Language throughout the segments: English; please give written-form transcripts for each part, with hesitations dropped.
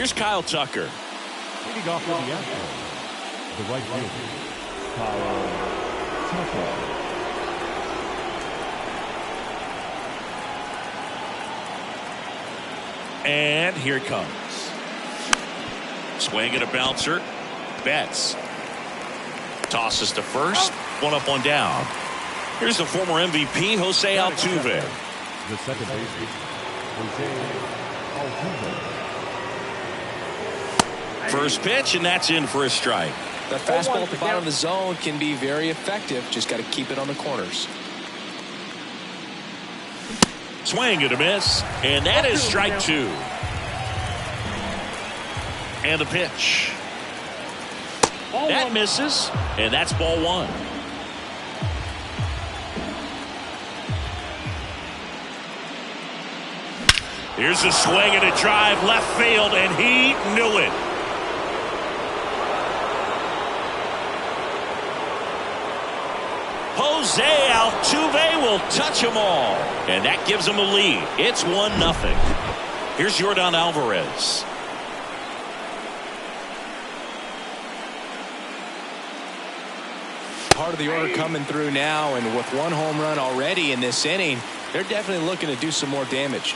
Here's Kyle Tucker. Leading off for the Astros, the right fielder, Kyle Tucker. And here it comes. Swing and a bouncer. Betts tosses to first. One up, one down. Here's the former MVP, Jose Altuve. The second baseman, Jose Altuve. First pitch, and that's in for a strike. That fastball at the bottom of the zone can be very effective. Just got to keep it on the corners. Swing and a miss, and that is strike two. And the pitch. That misses, and that's ball one. Here's a swing and a drive left field, and he knew it. Jose Altuve will touch them all, and that gives them a lead. It's 1-0. Here's Yordan Alvarez. Part of the order coming through now, and with one home run already in this inning, they're definitely looking to do some more damage.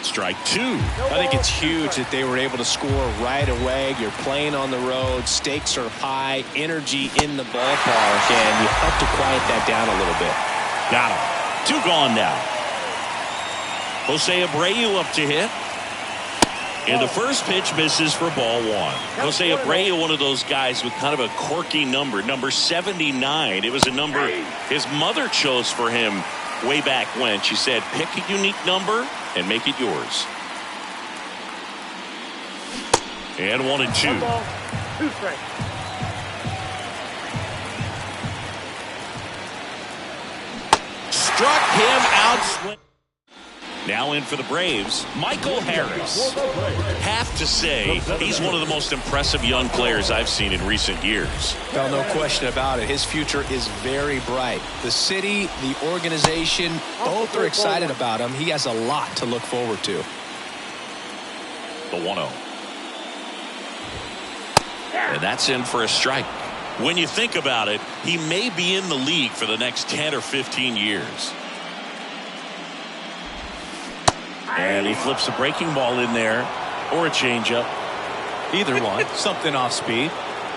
Strike two. I think it's huge that they were able to score right away. You're playing on the road. Stakes are high. Energy in the ballpark. And you have to quiet that down a little bit. Got him. Two gone now. Jose Abreu up to hit. And the first pitch misses for ball one. Jose Abreu, one of those guys with kind of a quirky number. Number 79. It was a number his mother chose for him way back when. She said, pick a unique number and make it yours. And 1-2. Struck him out. Now in for the Braves, Michael Harris. Have to say, he's one of the most impressive young players I've seen in recent years. Well, no question about it. His future is very bright. The city, the organization, both are excited about him. He has a lot to look forward to. The 1-0. And that's in for a strike. When you think about it, he may be in the league for the next 10 or 15 years. And he flips a breaking ball in there, or a changeup. Either one. Something off speed.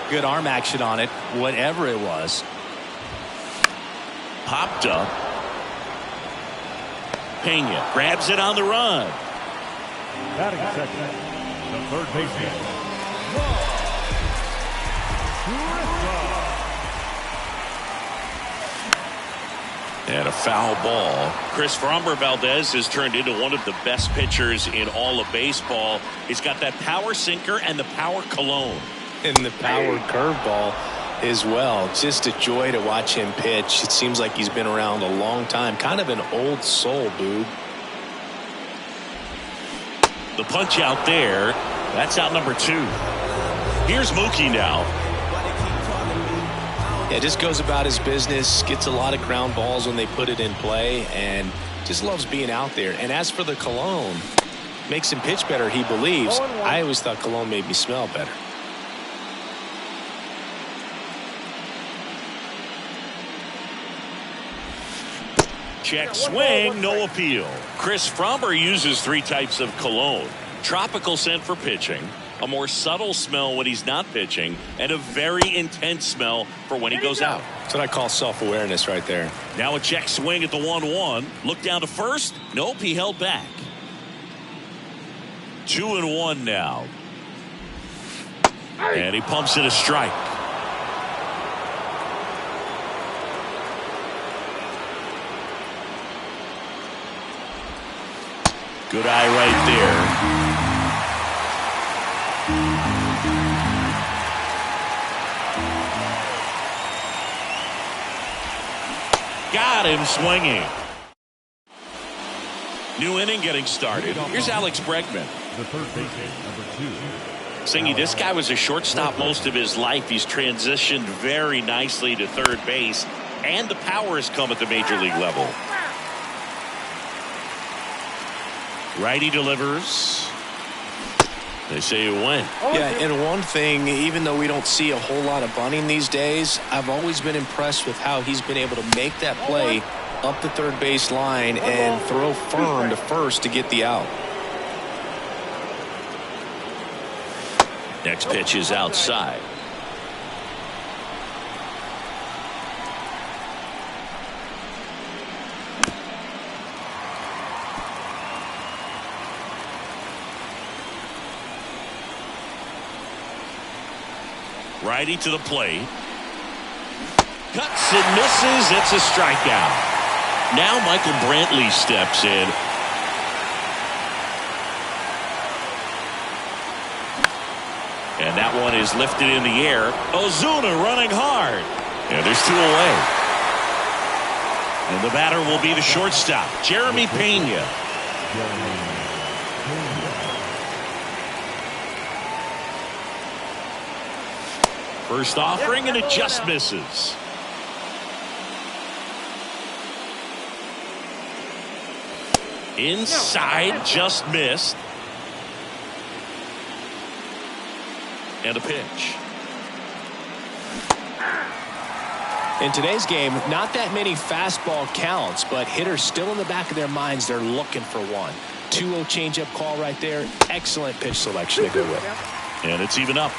Good arm action on it. Whatever it was. Popped up. Pena grabs it on the run. Batting second, the third baseman. And a foul ball. Chris Framber Valdez has turned into one of the best pitchers in all of baseball. He's got that power sinker and the power cologne. And the power curveball as well. Just a joy to watch him pitch. It seems like he's been around a long time. Kind of an old soul, Boog. The punch out there. That's out number 2. Here's Mookie now. Yeah, just goes about his business, gets a lot of ground balls when they put it in play, and just loves being out there. And as for the cologne, makes him pitch better, he believes. I always thought cologne made me smell better. Check swing, no appeal. Chris Framber uses 3 types of cologne. Tropical scent for pitching, a more subtle smell when he's not pitching, and a very intense smell for when he goes out. That's what I call self-awareness right there. Now a check swing at the 1-1. Look down to first. Nope, he held back. 2-1 now. And he pumps in a strike. Good eye right there. Got him swinging. New inning getting started. Here's Alex Bregman. The third baseman, number 2. Singy, this guy was a shortstop most of his life. He's transitioned very nicely to third base, and the power has come at the major league level. Righty delivers. They say it went. Yeah, and one thing, even though we don't see a whole lot of bunting these days, I've always been impressed with how he's been able to make that play up the third base line and throw firm to first to get the out. Next pitch is outside. Righty to the plate. Cuts and misses. It's a strikeout. Now Michael Brantley steps in. And that one is lifted in the air. Ozuna running hard. And there's 2 away. And the batter will be the shortstop, Jeremy Pena. First offering, and it just misses. Inside, just missed. And a pitch. In today's game, not that many fastball counts, but hitters still in the back of their minds, they're looking for one. 2-0 changeup call right there. Excellent pitch selection to go with. And it's even up.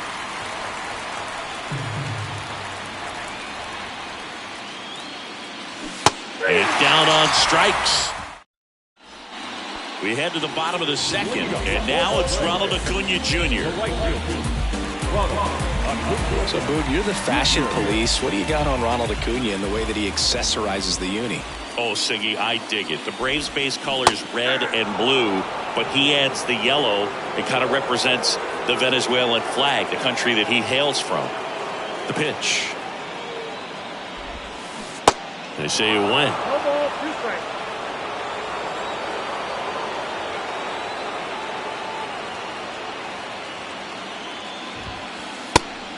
And down on strikes. We head to the bottom of the second, and now it's Ronald Acuna Jr. So, Boog, you're the fashion police. What do you got on Ronald Acuna and the way that he accessorizes the uni? Oh, Siggy, I dig it. The Braves base color is red and blue, but he adds the yellow. It kind of represents the Venezuelan flag, the country that he hails from. The pitch. They say it went.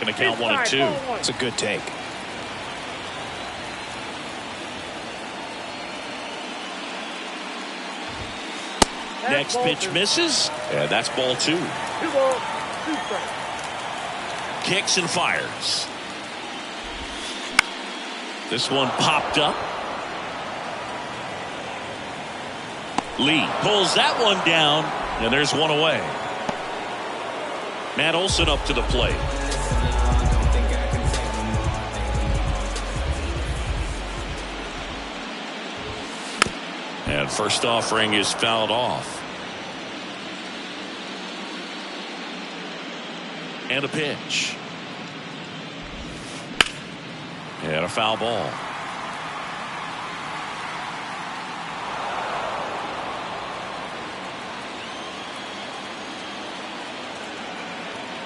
Going to count 1 and 2. It's a good take. Next pitch misses, and that's ball 2. 2 balls, 2 strikes. Kicks and fires. This one popped up. Lee pulls that one down, and there's 1 away. Matt Olson up to the plate. And first offering is fouled off. And a pitch. And a foul ball.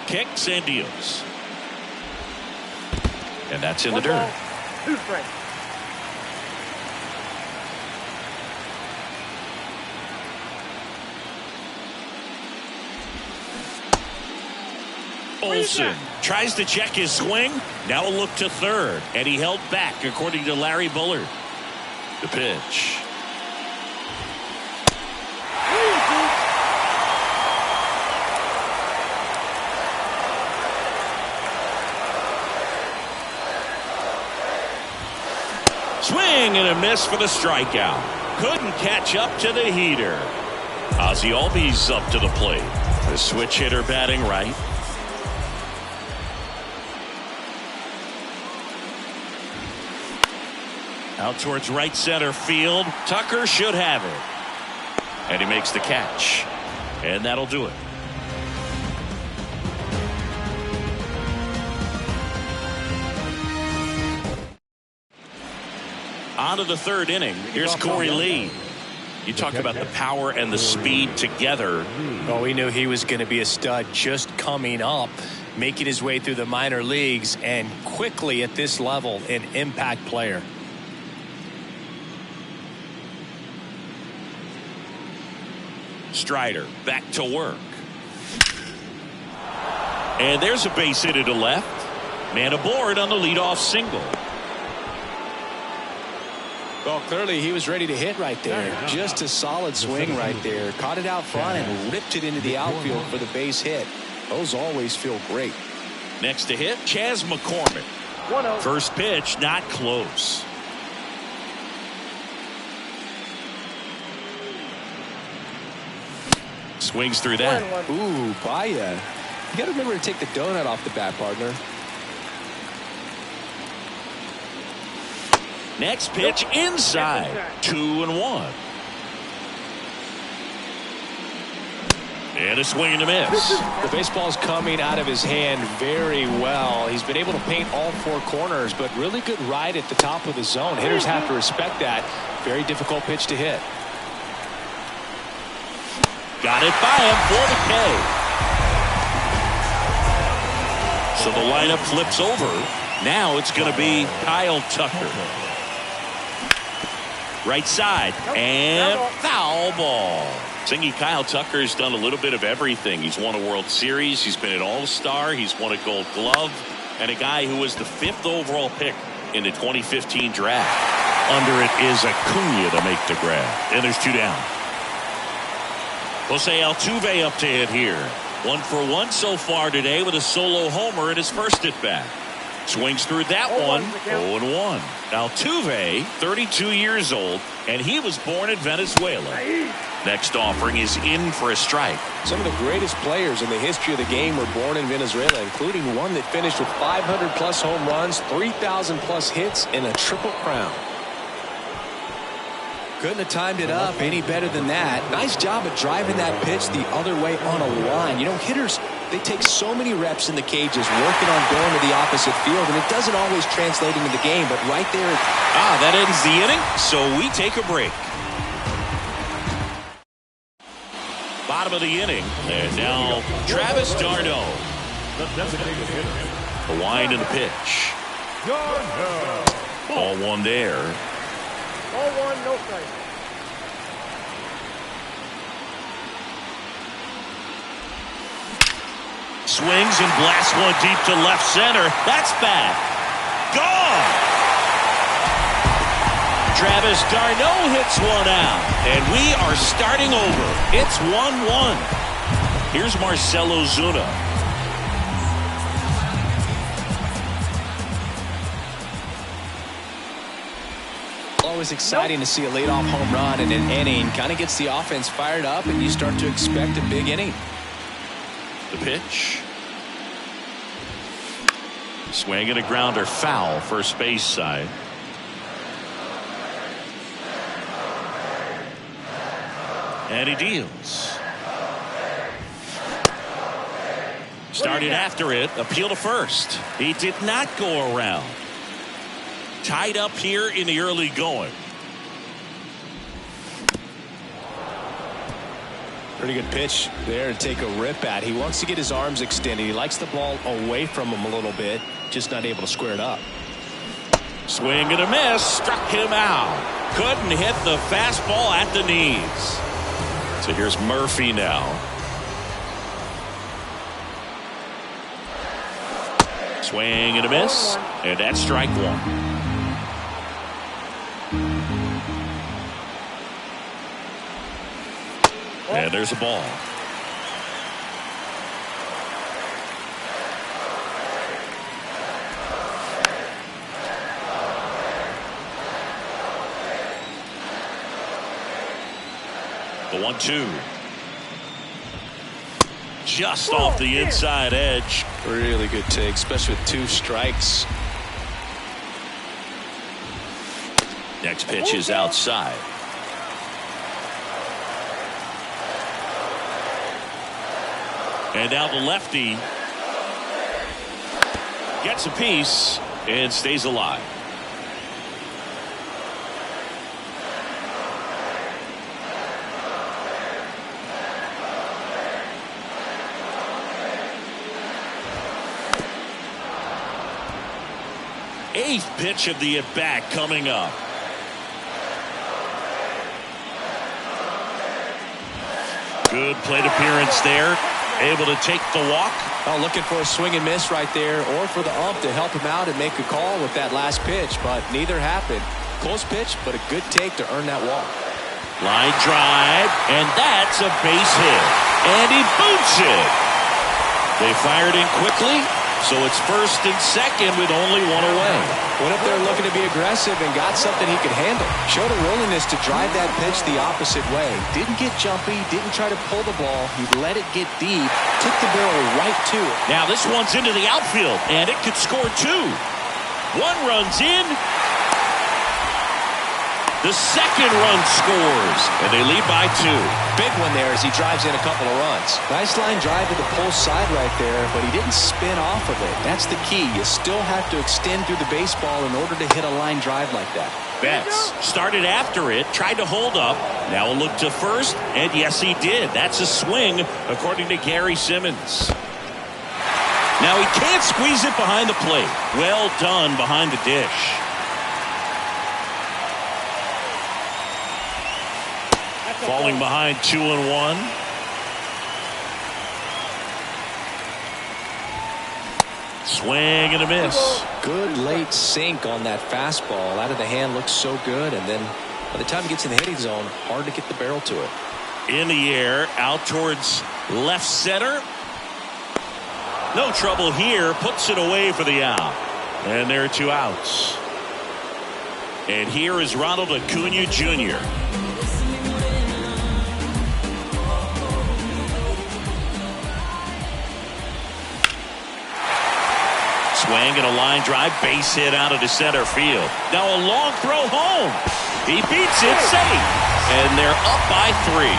Kicks and deals. And that's in the dirt. 2 strikes. Olson tries to check his swing. Now a look to third, and he held back according to Larry Bullard. The pitch. Swing and a miss for the strikeout. Couldn't catch up to the heater. Ozzie Albies up to the plate. The switch hitter batting right. Out towards right center field. Tucker should have it. And he makes the catch. And that'll do it. On to the third inning. Here's Corey Lee. You talk about the power and the speed together. Oh, we knew he was going to be a stud just coming up, making his way through the minor leagues, and quickly at this level, an impact player. Strider back to work. And there's a base hit to left. Man aboard on the leadoff single. Well, clearly he was ready to hit right there. Just a solid swing right there. Caught it out front and ripped it into the outfield for the base hit. Those always feel great. Next to hit, Chas McCormick. 1-0. First pitch, not close. Swings through that. 1-1. Ooh, Baya. You got to remember to take the donut off the bat, partner. Next pitch inside. 2-1. And a swing and a miss. The baseball's coming out of his hand very well. He's been able to paint all four corners, but really good ride at the top of the zone. Hitters have to respect that. Very difficult pitch to hit. Got it by him for the K. So the lineup flips over. Now it's going to be Kyle Tucker. Right side and foul ball. Thingy Kyle Tucker's done a little bit of everything. He's won a World Series. He's been an All-Star. He's won a Gold Glove. And a guy who was the 5th overall pick in the 2015 draft. Under it is Acuna to make the grab. And there's 2 down. Jose Altuve up to hit here. 1 for 1 so far today with a solo homer in his first at bat. Swings through that one. 0-1. Altuve, 32 years old, and he was born in Venezuela. Next offering is in for a strike. Some of the greatest players in the history of the game were born in Venezuela, including one that finished with 500-plus home runs, 3,000-plus hits, and a triple crown. Couldn't have timed it up any better than that. Nice job of driving that pitch the other way on a line. You know, hitters, they take so many reps in the cages working on going to the opposite field, and it doesn't always translate into the game, but right there. That ends the inning, so we take a break. Bottom of the inning, and now Travis d'Arnaud. The designated hitter. The wind and the pitch. Ball 1 there. Ball 1, no strike. Swings and blasts one deep to left center. That's bad. Gone. Travis d'Arnaud hits one out. And we are starting over. It's 1-1. Here's Marcell Ozuna. Always exciting to see a leadoff home run in an inning. Kind of gets the offense fired up, and you start to expect a big inning. The pitch. Swing and a grounder, foul, first base side. And he deals. Started after it, appeal to first. He did not go around. Tied up here in the early going. Pretty good pitch there to take a rip at. He wants to get his arms extended. He likes the ball away from him a little bit, just not able to square it up. Swing and a miss, struck him out. Couldn't hit the fastball at the knees. So here's Murphy now. Swing and a miss, and that's strike 1. And there's a ball. The 1-2. Just off the inside edge. Really good take, especially with 2 strikes. Next pitch is outside. And now the lefty gets a piece and stays alive. Eighth pitch of the at-bat coming up. Good plate appearance there. Able to take the walk. Oh, looking for a swing and miss right there, or for the ump to help him out and make a call with that last pitch, but neither happened. Close pitch, but a good take to earn that walk. Line drive, and that's a base hit. And he boots it. They fired in quickly, so it's first and second with only one away. Went up there looking to be aggressive and got something he could handle. Showed a willingness to drive that pitch the opposite way. Didn't get jumpy, didn't try to pull the ball. He let it get deep, took the barrel right to it. Now this one's into the outfield, and it could score two. One runs in. The second run scores, and they lead by two. Big one there as he drives in a couple of runs. Nice line drive to the pull side right there, but he didn't spin off of it. That's the key. You still have to extend through the baseball in order to hit a line drive like that. Betts started after it, tried to hold up. Now a look to first, and yes, he did. That's a swing, according to Gary Simmons. Now he can't squeeze it behind the plate. Well done behind the dish. Falling behind 2-1. Swing and a miss. Good late sink on that fastball. Out of the hand looks so good, and then by the time it gets in the hitting zone, hard to get the barrel to it. In the air, out towards left center. No trouble here. Puts it away for the out. And there are two outs. And here is Ronald Acuna Jr. Swing and a line drive, base hit out of the center field. Now a long throw home. He beats it safe. And they're up by 3.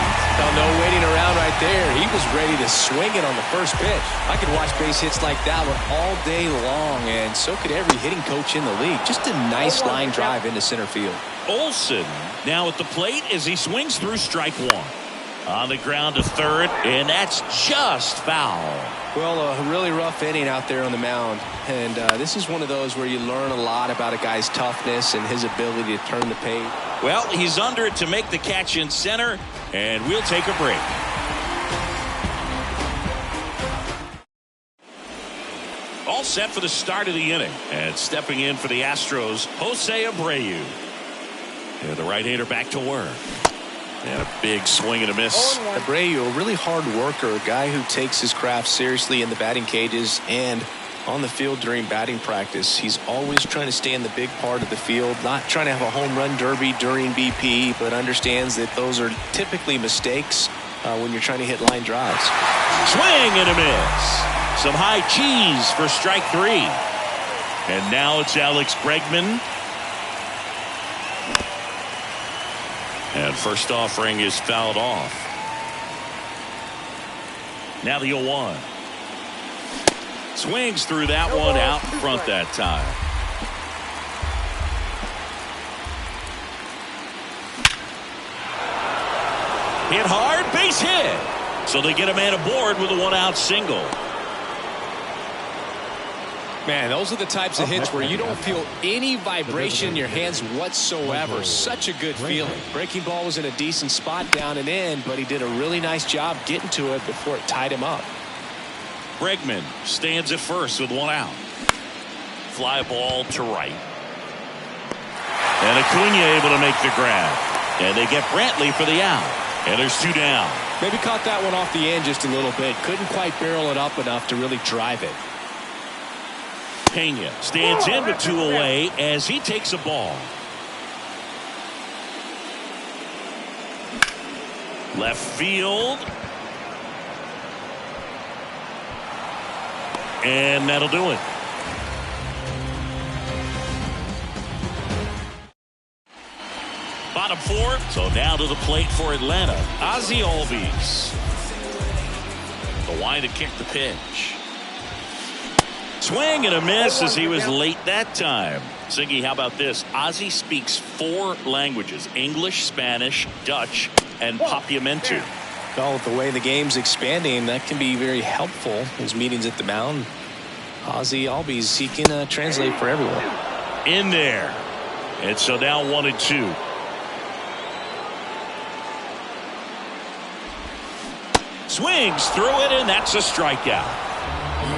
No waiting around right there. He was ready to swing it on the first pitch. I could watch base hits like that one all day long, and so could every hitting coach in the league. Just a nice line drive into center field. Olsen now at the plate as he swings through strike one. On the ground to third, and that's just foul. Well, a really rough inning out there on the mound, and this is one of those where you learn a lot about a guy's toughness and his ability to turn the page. Well, he's under it to make the catch in center, and we'll take a break. All set for the start of the inning, and stepping in for the Astros, Jose Abreu. And the right-hander back to work. And a big swing and a miss. Abreu, a really hard worker, a guy who takes his craft seriously in the batting cages and on the field during batting practice. He's always trying to stay in the big part of the field, not trying to have a home run derby during BP, but understands that those are typically mistakes when you're trying to hit line drives. Swing and a miss. Some high cheese for strike 3. And now it's Alex Bregman. And first offering is fouled off. Now the 0-1. Swings through that one out in front that time. Hit hard, base hit. So they get a man aboard with a 1-out single. Man, those are the types of hits where you don't feel any vibration in your hands whatsoever. Such a good feeling. Breaking ball was in a decent spot down and in, but he did a really nice job getting to it before it tied him up. Bregman stands at first with 1 out. Fly ball to right. And Acuna able to make the grab. And they get Brantley for the out. And there's 2 down. Maybe caught that one off the end just a little bit. Couldn't quite barrel it up enough to really drive it. Pena stands in with 2 away as he takes a ball. Left field. And that'll do it. Bottom 4. So now to the plate for Atlanta. Ozzie Albies. The wind to kick the pitch. Swing and a miss as he was late that time. Siggy, how about this? Ozzie speaks 4 languages: English, Spanish, Dutch, and Papiamentu. Well, with the way the game's expanding, that can be very helpful. His meetings at the mound. Ozzie Albies, he can translate for everyone. In there. And so now 1-2. Swings through it, and that's a strikeout.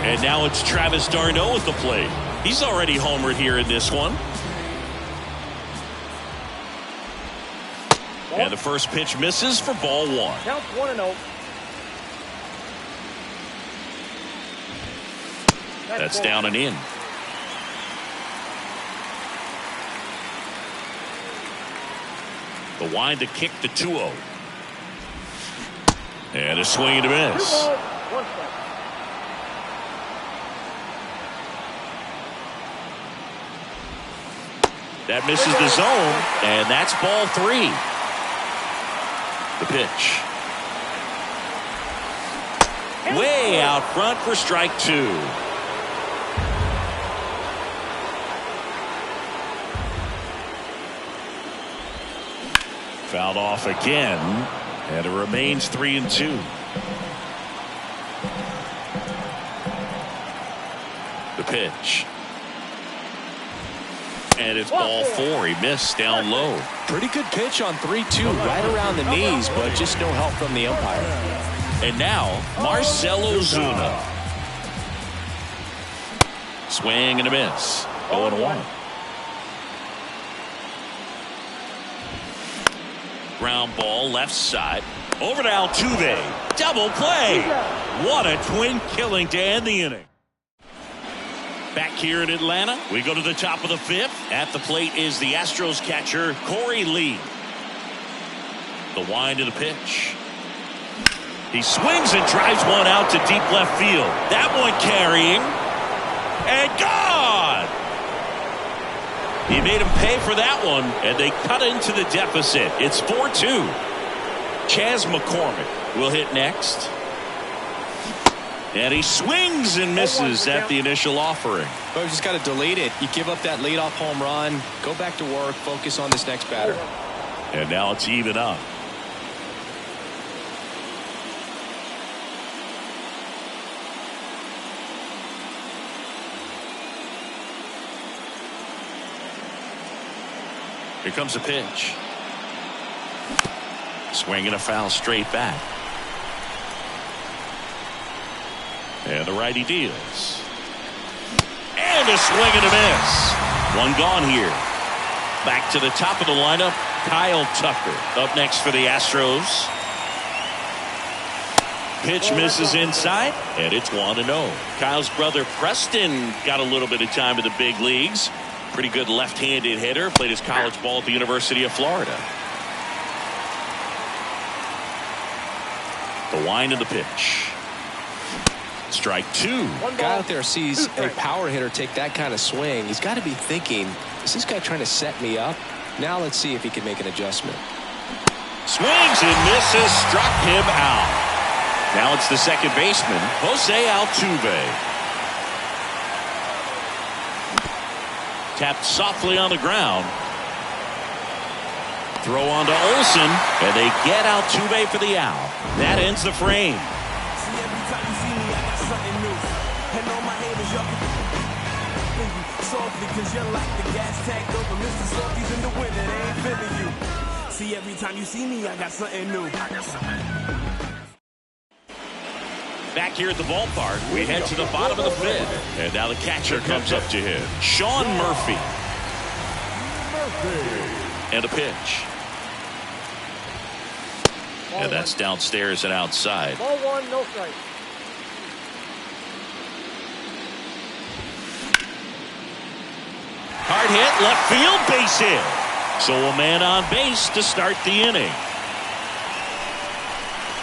And now it's Travis d'Arnaud at the plate. He's already homered here in this one. And the first pitch misses for ball 1. Count 1-0. That's down and in. The wind to kick the 2-0. And a swing and a miss. 2 balls, 1 strike. That misses the zone, and that's ball 3. The pitch. Way out front for strike 2. Fouled off again, and it remains 3-2. The pitch. And it's ball 4. He missed down low. Pretty good pitch on 3-2, right around the knees, but just no help from the umpire. And now, Marcell Ozuna. Swing and a miss. 0-1. Ground ball left side. Over to Altuve. Double play. What a twin killing to end the inning. Back here in Atlanta, we go to the top of the 5th. At the plate is the Astros catcher, Corey Lee. The wind of the pitch. He swings and drives one out to deep left field. That one carrying. And gone! He made him pay for that one, and they cut into the deficit. It's 4-2. Chas McCormick will hit next. And he swings and misses at the initial offering. But we just got to delete it. You give up that leadoff home run, go back to work, focus on this next batter. And now it's even up. Here comes a pitch. Swing and a foul straight back. And the righty deals. And a swing and a miss. One gone here. Back to the top of the lineup, Kyle Tucker up next for the Astros. Pitch misses inside, and it's 1-0. Kyle's brother Preston got a little bit of time in the big leagues. Pretty good left-handed hitter. Played his college ball at the University of Florida. The wind of the pitch. Strike 2. Guy out there sees a power hitter take that kind of swing. He's got to be thinking, is this guy trying to set me up? Now let's see if he can make an adjustment. Swings and misses, struck him out. Now it's the second baseman, Jose Altuve. Tapped softly on the ground. Throw on to Olsen, and they get Altuve for the out. That ends the frame. Because you're like the gas tank over Mr. Salty's in the winter, they ain't feeling you. See, every time you see me, I got something new. Back here at the ballpark, we head to the bottom of the 5th. And now the catcher comes up to him, Sean Murphy. And a pitch. And that's downstairs and outside. Ball 1, no strike. Hard hit, left field, base hit. So a man on base to start the inning.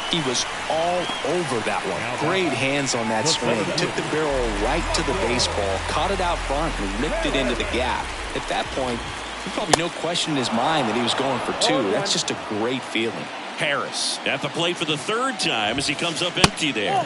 He was all over that one. Great hands on that swing. Took the barrel right to the baseball, caught it out front, and ripped it into the gap. At that point, there's probably no question in his mind that he was going for 2. That's just a great feeling. Harris at the plate for the 3rd time as he comes up empty there.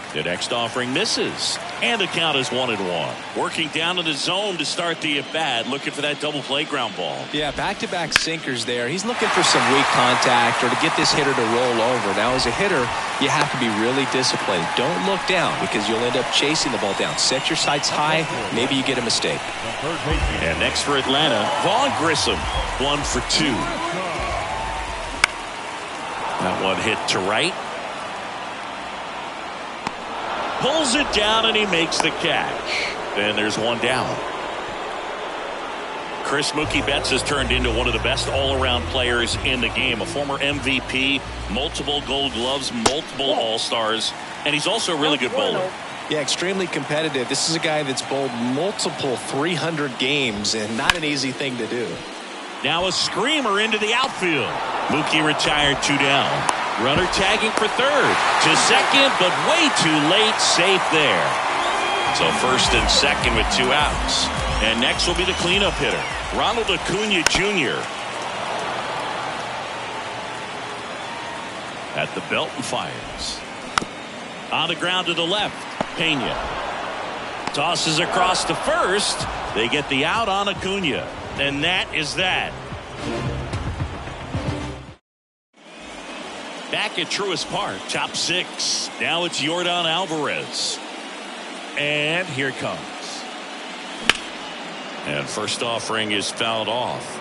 The next offering misses, and the count is 1-1. Working down to the zone to start the at-bat, looking for that double play ground ball. Yeah, back-to-back sinkers there. He's looking for some weak contact or to get this hitter to roll over. Now, as a hitter, you have to be really disciplined. Don't look down because you'll end up chasing the ball down. Set your sights high. Maybe you get a mistake. And next for Atlanta, Vaughn Grissom, 1 for 2. That one hit to right. Pulls it down and he makes the catch. Then there's one down. Chris, Mookie Betts has turned into one of the best all-around players in the game. A former MVP, multiple Gold Gloves, multiple All-Stars, and he's also a really good bowler. Yeah, extremely competitive. This is a guy that's bowled multiple 300 games, and not an easy thing to do. Now a screamer into the outfield. Mookie retired 2 down. Runner tagging for third. To second, but way too late. Safe there. So first and second with 2 outs. And next will be the cleanup hitter, Ronald Acuna Jr. At the belt and fires. On the ground to the left, Pena. Tosses across to first. They get the out on Acuna. And that is that. Back at Truist Park, top 6. Now it's Yordan Alvarez. And here it comes. And first offering is fouled off.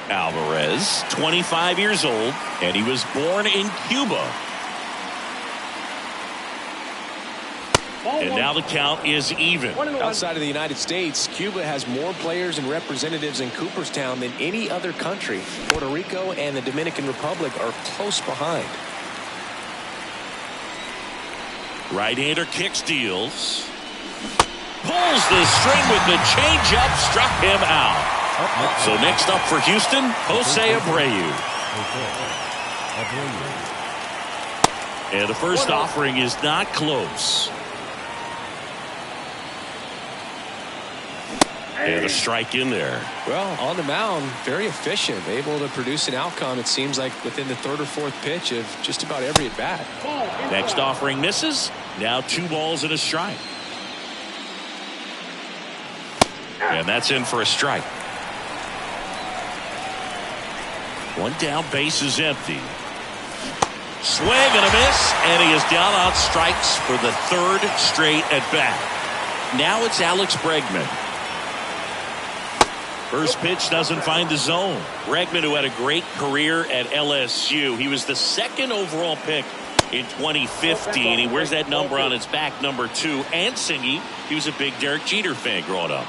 Alvarez, 25 years old, and he was born in Cuba. And now the count is even. Outside of the United States, Cuba has more players and representatives in Cooperstown than any other country. Puerto Rico and the Dominican Republic are close behind. Right-hander kicks, deals. Pulls the string with the changeup, struck him out. So next up for Houston, Jose Abreu. And the first offering is not close. And a strike in there. Well, on the mound, very efficient, able to produce an outcome, it seems like, within the 3rd or 4th pitch of just about every at bat. Next offering misses. Now 2 balls and a strike. And that's in for a strike. 1 down, base is empty. Swing and a miss, and he is down on strikes for the 3rd straight at bat. Now it's Alex Bregman. First pitch doesn't find the zone. Bregman, who had a great career at LSU. He was the 2nd overall pick in 2015. He wears that number on his back, number 2. And Singy, he was a big Derek Jeter fan growing up.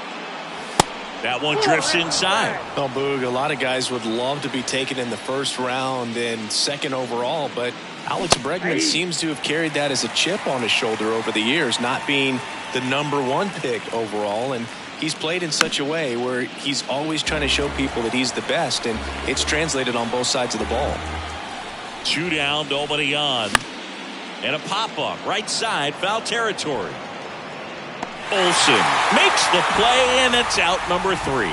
That one drifts inside. Well, Boog, a lot of guys would love to be taken in the 1st round and 2nd overall, but Alex Bregman seems to have carried that as a chip on his shoulder over the years, not being the number 1 pick overall. And he's played in such a way where he's always trying to show people that he's the best, and it's translated on both sides of the ball. 2 down, nobody on. And a pop-up, right side, foul territory. Olsen makes the play, and it's out, number 3.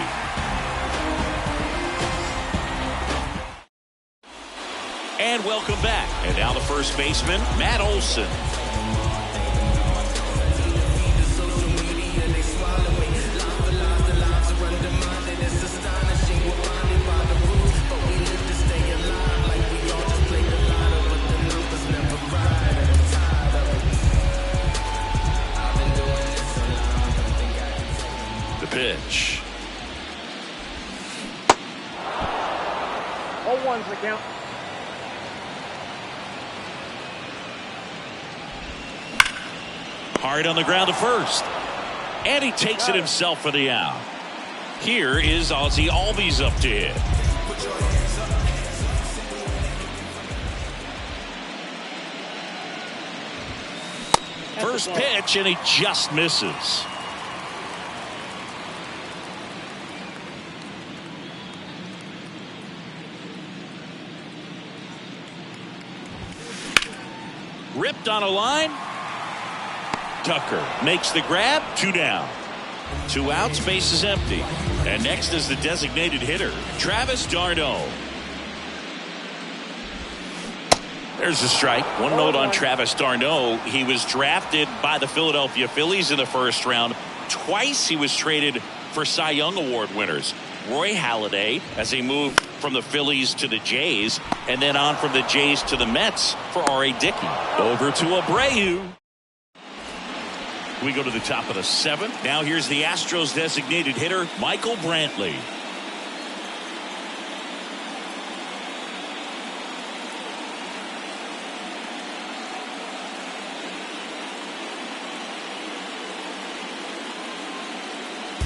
And welcome back. And now the first baseman, Matt Olson. Pitch. 0-1's the count. Hard on the ground to first. And he takes it himself for the out. Here is Ozzie Albies up to hit. First pitch, and he just misses. Ripped on a line. Tucker makes the grab. 2 down. 2 outs, base is empty. And next is the designated hitter, Travis d'Arnaud. There's a strike. 1 note on Travis d'Arnaud. He was drafted by the Philadelphia Phillies in the 1st round. Twice he was traded for Cy Young Award winners. Roy Halladay, as he moved from the Phillies to the Jays, and then on from the Jays to the Mets for R.A. Dickey. Over to Abreu. We go to the top of the 7th. Now here's the Astros designated hitter, Michael Brantley.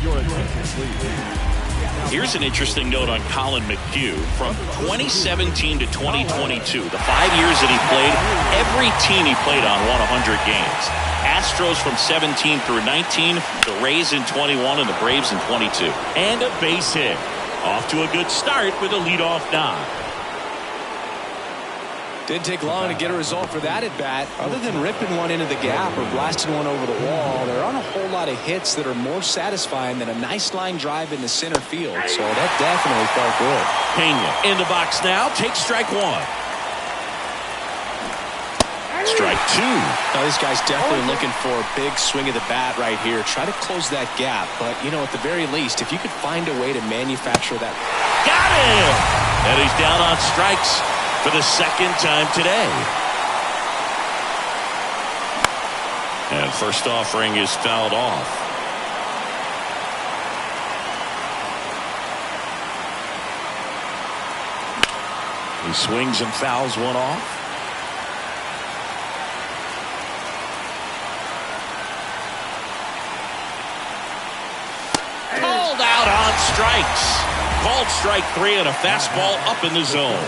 Your attention, please. Here's an interesting note on Colin McHugh. From 2017 to 2022, the 5 years that he played, every team he played on won 100 games. Astros from 17 through 19, the Rays in 21, and the Braves in 22. And a base hit. Off to a good start with a leadoff knock. Didn't take long to get a result for that at bat. Other than ripping one into the gap or blasting one over the wall, there aren't a whole lot of hits that are more satisfying than a nice line drive into center field. So that definitely felt good. Pena in the box now. Takes strike one. Strike two. Now this guy's definitely looking for a big swing of the bat right here. Try to close that gap. But, you know, at the very least, if you could find a way to manufacture that. Got him! And he's down on strikes for the second time today. And first offering is fouled off. He swings and fouls one off. Called out on strikes. Called strike three and a fastball up in the zone.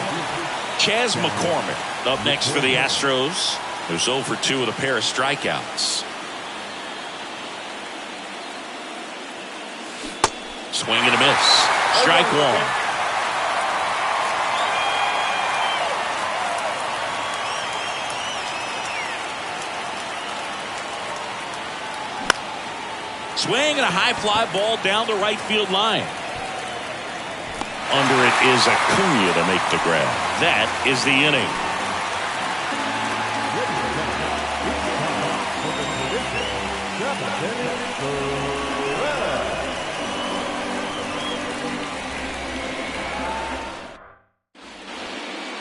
Chas McCormick up next for the Astros. There's 0 for 2 with a pair of strikeouts. Swing and a miss. Strike one. Swing and a high fly ball down the right field line. Under it is Acuna to make the grab. That is the inning.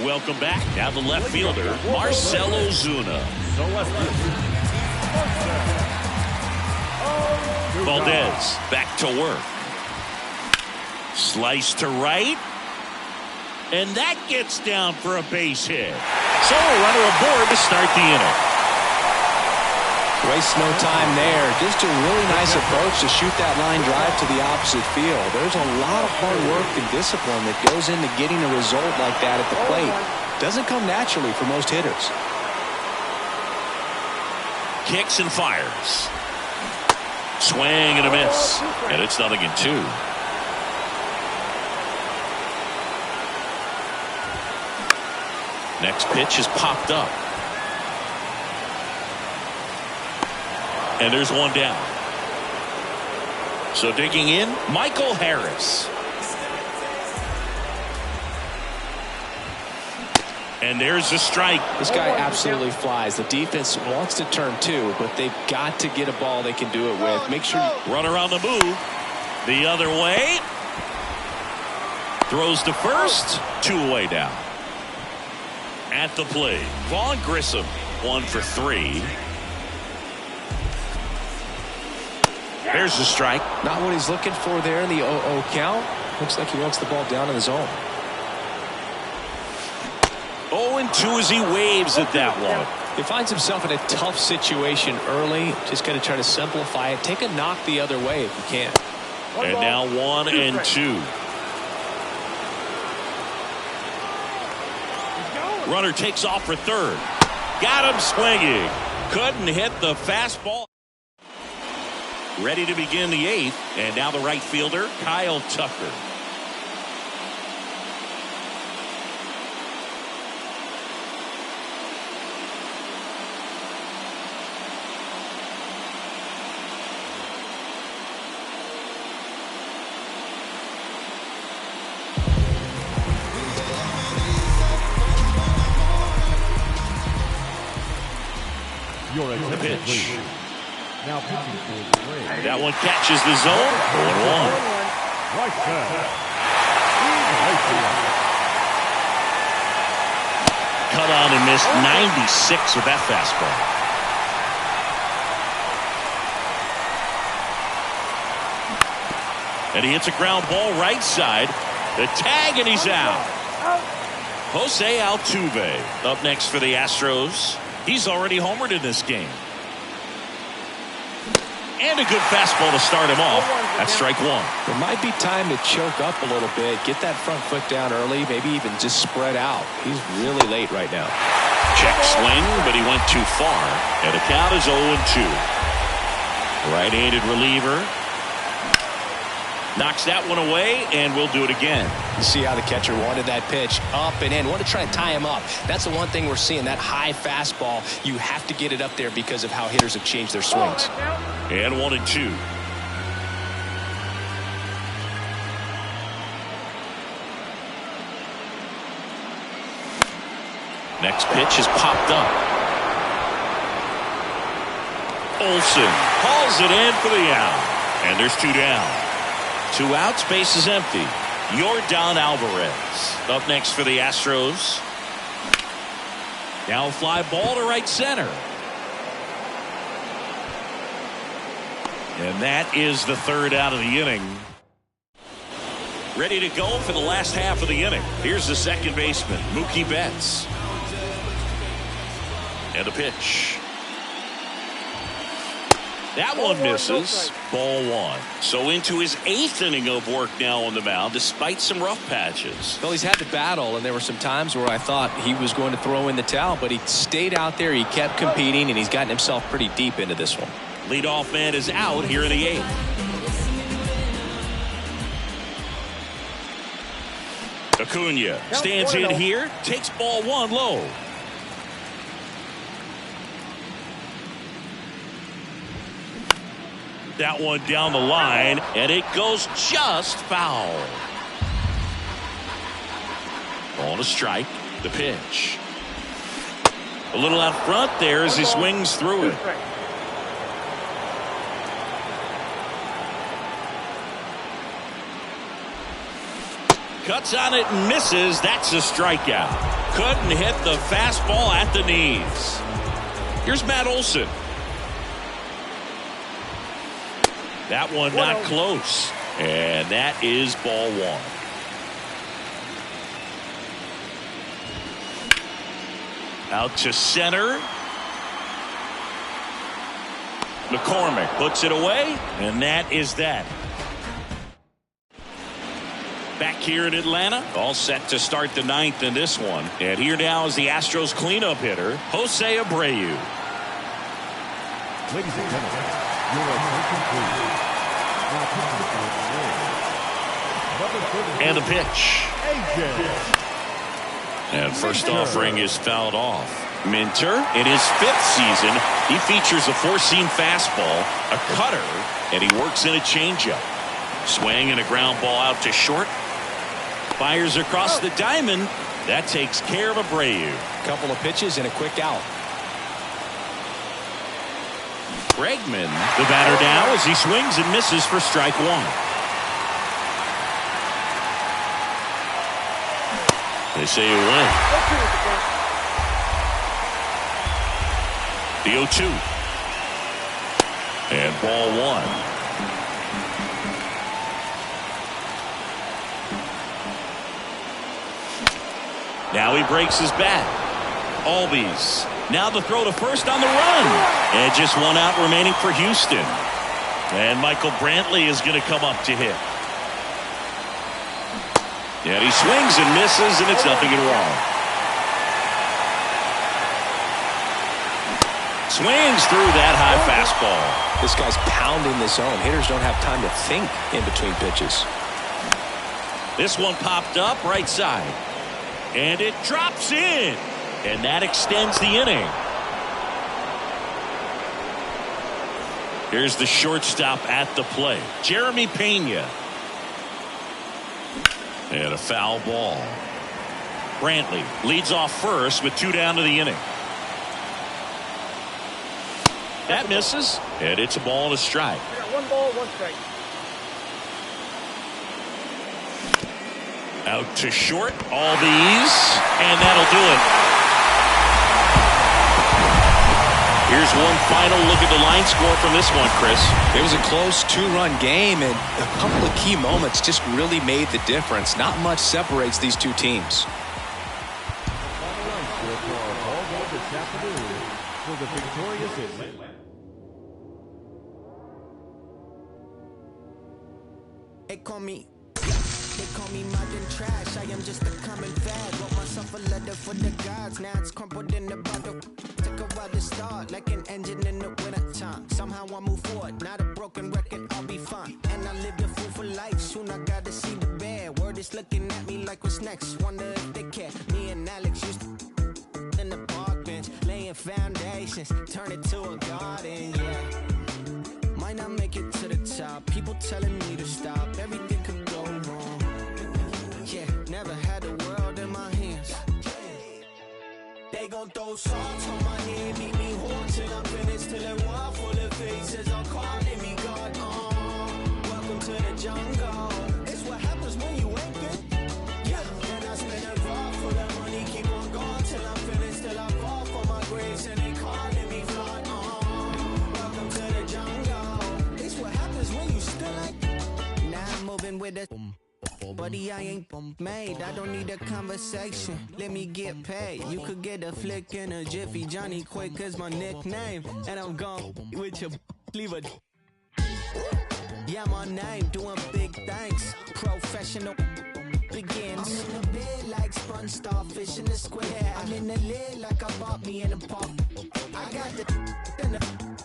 Welcome back. Now the left fielder, Marcell Ozuna. Valdez back to work. Slice to right. And that gets down for a base hit. So a runner aboard to start the inning. Waste no time there. Just a really nice approach to shoot that line drive to the opposite field. There's a lot of hard work and discipline that goes into getting a result like that at the plate. Doesn't come naturally for most hitters. Kicks and fires. Swing and a miss. And it's 0-2. Next pitch is popped up. And there's one down. So digging in, Michael Harris. And there's the strike. This guy absolutely flies. The defense wants to turn two, but they've got to get a ball they can do it with. Make sure you run around the move. The other way. Throws to first. 2 away down. At the plate, Vaughn Grissom 1 for 3. There's the strike. Not what he's looking for there in the 0-0 count. Looks like he wants the ball down in the zone. 0-2 as he waves at that one. He finds himself in a tough situation early. Just got to try to simplify it. Take a knock the other way if you can. And now 1-2. Runner takes off for third. Got him swinging. Couldn't hit the fastball. Ready to begin the 8th. And now the right fielder, Kyle Tucker. The pitch. Now pitching for the Rays. That one catches the zone. 1-1. Right there. Cut on and missed 96 with that fastball. And he hits a ground ball right side. The tag and he's out. Jose Altuve up next for the Astros. He's already homered in this game. And a good fastball to start him off. That's strike one. It might be time to choke up a little bit, get that front foot down early, maybe even just spread out. He's really late right now. Check swing, but he went too far. And the count is 0-2. Right-handed reliever. Knocks that one away, and we'll do it again. You see how the catcher wanted that pitch up and in. Want to try to tie him up. That's the one thing we're seeing, that high fastball. You have to get it up there because of how hitters have changed their swings. And 1-2. Next pitch is popped up. Olsen hauls it in for the out. And there's 2 down. 2 outs, base is empty. Yordan Alvarez up next for the Astros. Now a fly ball to right center. And that is the 3rd out of the inning. Ready to go for the last half of the inning. Here's the second baseman, Mookie Betts. And a pitch. That one misses. Ball 1. So into his 8th inning of work now on the mound, despite some rough patches. Well, he's had to battle, and there were some times where I thought he was going to throw in the towel, but he stayed out there, he kept competing, and he's gotten himself pretty deep into this one. Leadoff man is out here in the 8th. Acuna stands in here, takes ball 1 low. That one down the line, and it goes just foul. On a strike, the pitch. A little out front there as he swings through it. Cuts on it and misses. That's a strikeout. Couldn't hit the fastball at the knees. Here's Matt Olson. That one not close. And that is ball 1. Out to center. McCormick puts it away. And that is that. Back here in Atlanta, all set to start the 9th in this one. And here now is the Astros cleanup hitter, Jose Abreu. Ladies and gentlemen, your attention please. And the pitch. And first offering is fouled off. Minter, in his 5th season, he features a 4-seam fastball, a cutter, and he works in a changeup. Swing and a ground ball out to short. Fires across the diamond. That takes care of Abreu. Couple of pitches and a quick out. Bregman, the batter now as he swings and misses for strike 1. They say you win. The 0-2. And ball 1. Now he breaks his bat. Albies. Now the throw to first on the run. And just 1 out remaining for Houston. And Michael Brantley is going to come up to hit. And he swings and misses, and it's nothing wrong. Swings through that high fastball. This guy's pounding the zone. Hitters don't have time to think in between pitches. This one popped up right side. And it drops in. And that extends the inning. Here's the shortstop at the plate, Jeremy Pena. And a foul ball. Brantley leads off first with 2 down to the inning. That misses, and it's a ball and a strike. 1 ball, 1 strike. Out to short, all these, and that'll do it. Here's one final look at the line score from this one, Chris. It was a close 2-run game, and a couple of key moments just really made the difference. Not much separates these two teams. For the victorious Atlanta. call me modern trash. I am just a common fad. Wrote myself a letter for the gods. Now it's crumpled in the bottle. Took a while to start, like an engine in the winter time. Somehow I move forward, not a broken record, I'll be fine. And I lived a fool for life, soon I gotta see the bad. Word is looking at me like what's next. Wonder if they care. Me and Alex used to in the park bench, laying foundations, turn it to a garden, yeah. Might not make it to the top, people telling me to stop. Everything could go wrong. Yeah, never had the world in my hands. They gon' throw salt on my head, make me hard till I'm finished. Till a wall full of faces are calling me God. Welcome to the jungle. It's what happens when you ain't good. Yeah, then I spend a raw full of money, keep on going till I'm finished. Till I fall for my grace and they calling me God. Welcome to the jungle. It's what happens when you still ain't. Now I'm moving with a buddy, I ain't made. I don't need a conversation. Let me get paid. You could get a flick in a jiffy. Johnny Quick is my nickname. And I'm gone with your leave a. Yeah, my name, doing big things. Professional begins. I'm in the bed like sponge starfish in the square. I'm in the lid like I bought me in the park. I got the and the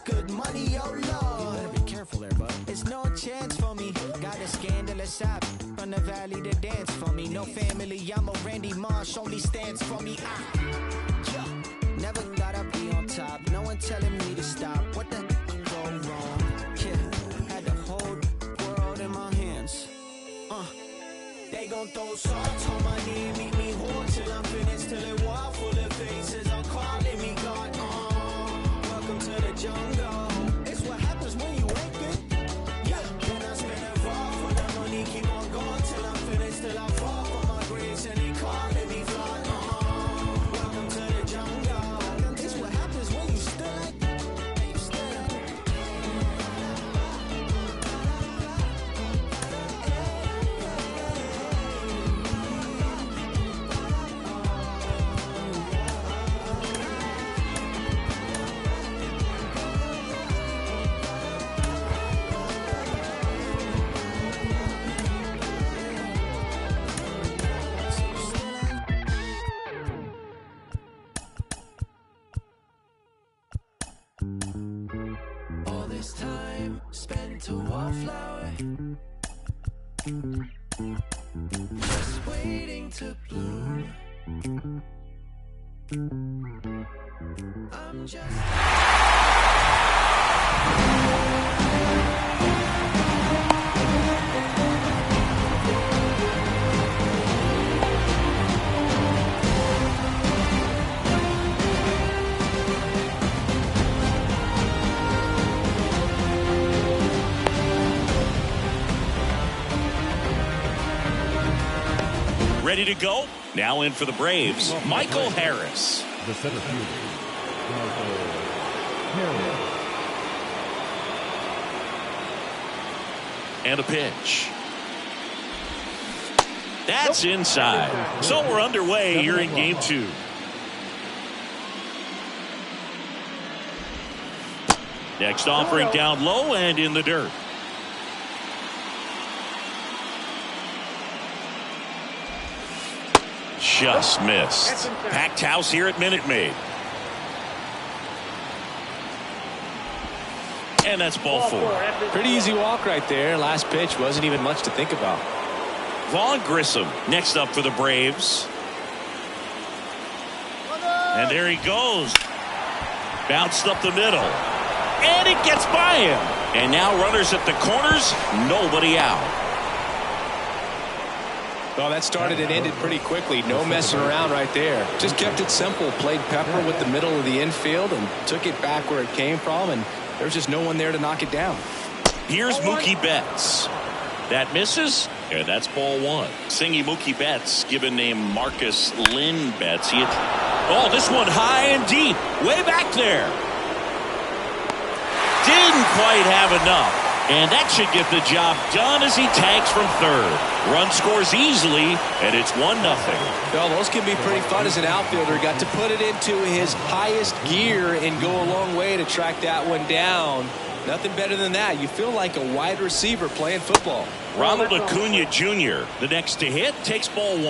good money, oh Lord. You better be careful there, bud. It's no chance for me. Got a scandalous app from the valley to dance for me. No family, I'm a Randy Marsh, only stands for me. Yeah. Never gotta be on top. No one telling me to stop. What the go wrong? Yeah. Had the whole world in my hands. They gon' throw salt on my knee, meet me hard till I'm finished. Till a wall full of faces are calling me God. Welcome to the jungle. It's what happens when you ain't good. Yeah, then I spend a raw full of money, keep on going till I'm finished. Till I fall for my grace and they calling me God. Welcome to the jungle. It's what happens when you still ain't. All this time spent to wallflower, just waiting to bloom. I'm just Ready to go? Now in for the Braves, Michael Harris. The center fielder, Michael Harris. And a pitch. That's inside. So we're underway here in game 2. Next offering down low and in the dirt. Just missed. Packed house here at Minute Maid. And that's ball 4. Pretty easy walk right there. Last pitch wasn't even much to think about. Vaughn Grissom next up for the Braves. And there he goes. Bounced up the middle. And it gets by him. And now runners at the corners. Nobody out. Well, that started and ended pretty quickly. No messing around right there. Just kept it simple. Played pepper with the middle of the infield and took it back where it came from. And there was just no one there to knock it down. Here's Mookie Betts. That misses. And that's ball 1. Singing Mookie Betts, given name Marcus Lynn Betts. Oh, this one high and deep. Way back there. Didn't quite have enough. And that should get the job done as he tags from third. Run scores easily, and it's 1-0. Well, those can be pretty fun as an outfielder. Got to put it into his highest gear and go a long way to track that one down. Nothing better than that. You feel like a wide receiver playing football. Ronald Acuna Jr., the next to hit, takes ball 1.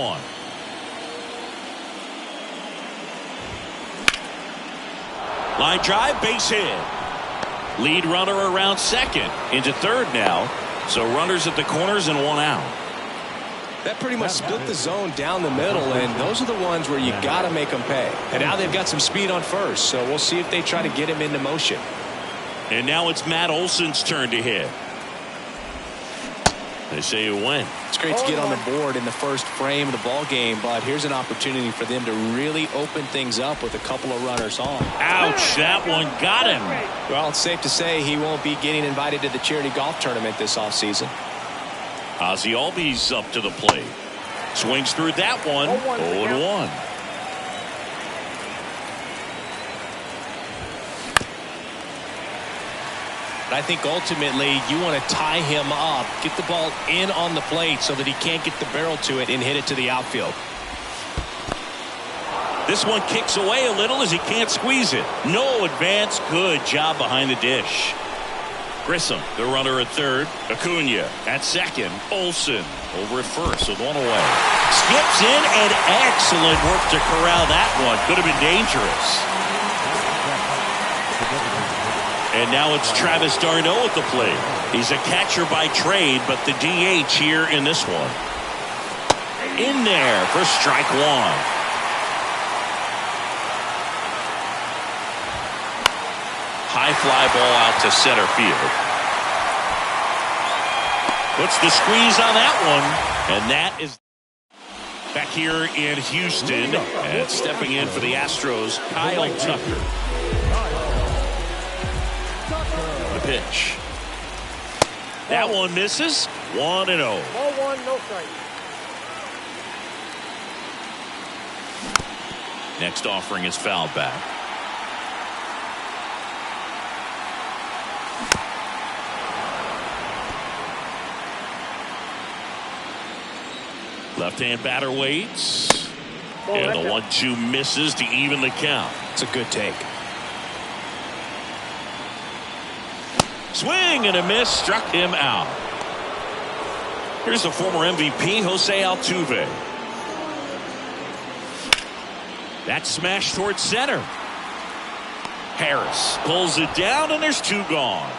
Line drive, base hit. Lead runner around second. Into third now. So runners at the corners and 1 out. That pretty much split the zone down the middle, and those are the ones where you got to make them pay. And now they've got some speed on first, so we'll see if they try to get him into motion. And now it's Matt Olson's turn to hit. They say it went. It's great to get on the board in the first frame of the ball game, but here's an opportunity for them to really open things up with a couple of runners on. Ouch, that one got him. Well, it's safe to say he won't be getting invited to the charity golf tournament this offseason. Ozzie Albies up to the plate. Swings through that one. 0-1. I think ultimately you want to tie him up, get the ball in on the plate so that he can't get the barrel to it and hit it to the outfield. This one kicks away a little as he can't squeeze it. No advance. Good job behind the dish. Grissom, the runner at third. Acuna at second. Olson over at first with 1 away. Skips in, and excellent work to corral that one. Could have been dangerous. And now it's Travis d'Arnaud at the plate. He's a catcher by trade, but the DH here in this one. In there for strike 1. High fly ball out to center field. Puts the squeeze on that one. And that is back here in Houston. And stepping in for the Astros, Kyle Tucker. The pitch. That one misses. 1-0. Ball 1, no strike. Next offering is fouled back. Left-hand batter waits. And the 1-2 misses to even the count. It's a good take. Swing and a miss, struck him out. Here's the former MVP, Jose Altuve. That smash towards center. Harris pulls it down, and there's 2 gone.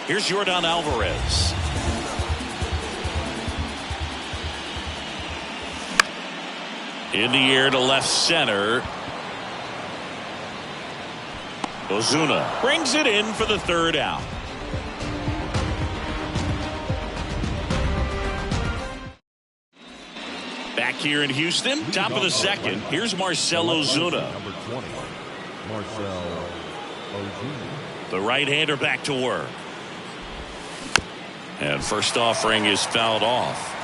Here's Yordan Alvarez. In the air to left center. Ozuna brings it in for the 3rd out. Back here in Houston, top of the 2nd. Here's Marcell Ozuna. Number 20, Marcell Ozuna. The right-hander back to work. And first offering is fouled off.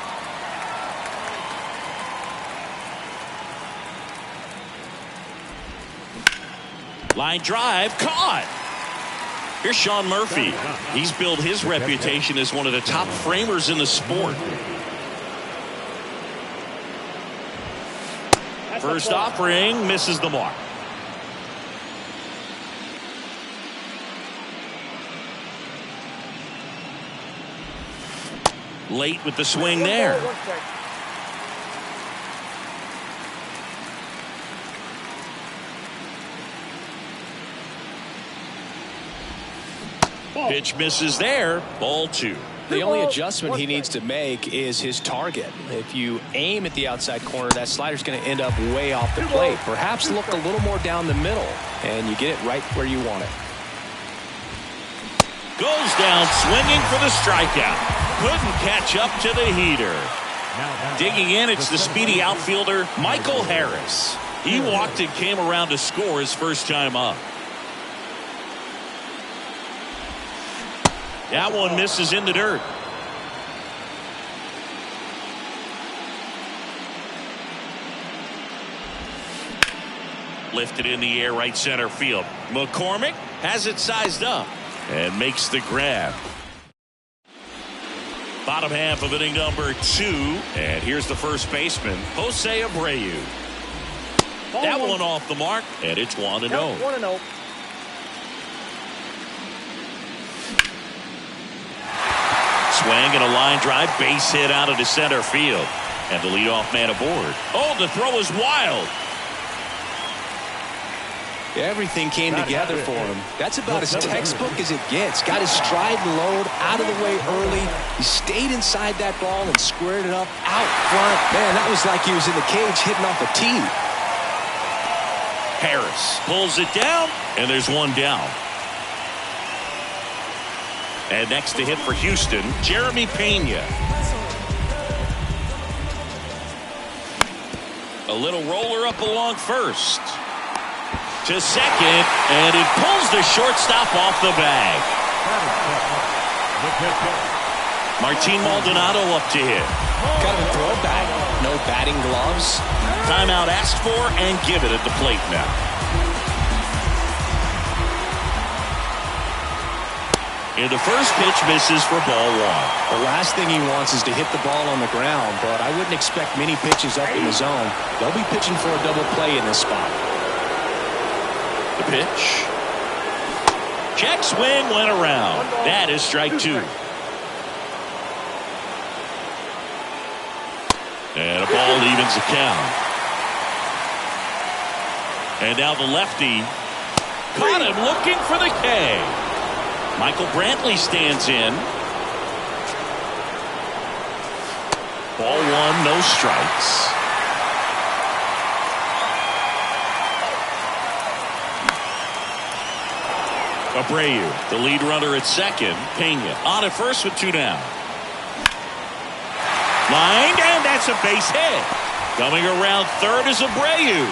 Line drive, caught. Here's Sean Murphy. He's built his reputation as one of the top framers in the sport. First offering misses the mark. Late with the swing there. Pitch misses there. Ball 2. The only adjustment he needs to make is his target. If you aim at the outside corner, that slider's going to end up way off the plate. Perhaps look a little more down the middle, and you get it right where you want it. Goes down swinging for the strikeout. Couldn't catch up to the heater. Digging in, it's the speedy outfielder, Michael Harris. He walked and came around to score his first time up. That one misses in the dirt. Lifted in the air, right center field. McCormick has it sized up and makes the grab. Bottom half of inning number 2. And here's the first baseman, Jose Abreu. That one off the mark, and it's 1-0. 1-0. Swing and a line drive, base hit out into center field. And the leadoff man aboard. Oh, the throw is wild. Everything came together for him. That's about as textbook as it gets. Got his stride and load out of the way early. He stayed inside that ball and squared it up out front. Man, that was like he was in the cage hitting off a tee. Harris pulls it down, and there's one down. And next to hit for Houston, Jeremy Pena. A little roller up along first. To second, and it pulls the shortstop off the bag. Martin Maldonado up to hit. Kind of a throwback. No batting gloves. Timeout asked for and given at the plate now. And the first pitch misses for ball one. The last thing he wants is to hit the ball on the ground, but I wouldn't expect many pitches up in the zone. They'll be pitching for a double play in this spot. The pitch. Check swing went around. That is strike two. And a ball evens the count. And now the lefty caught him looking for the K. Michael Brantley stands in. Ball one, no strikes. Abreu, the lead runner at second. Pena on at first with two down. Lined, and that's a base hit. Coming around third is Abreu.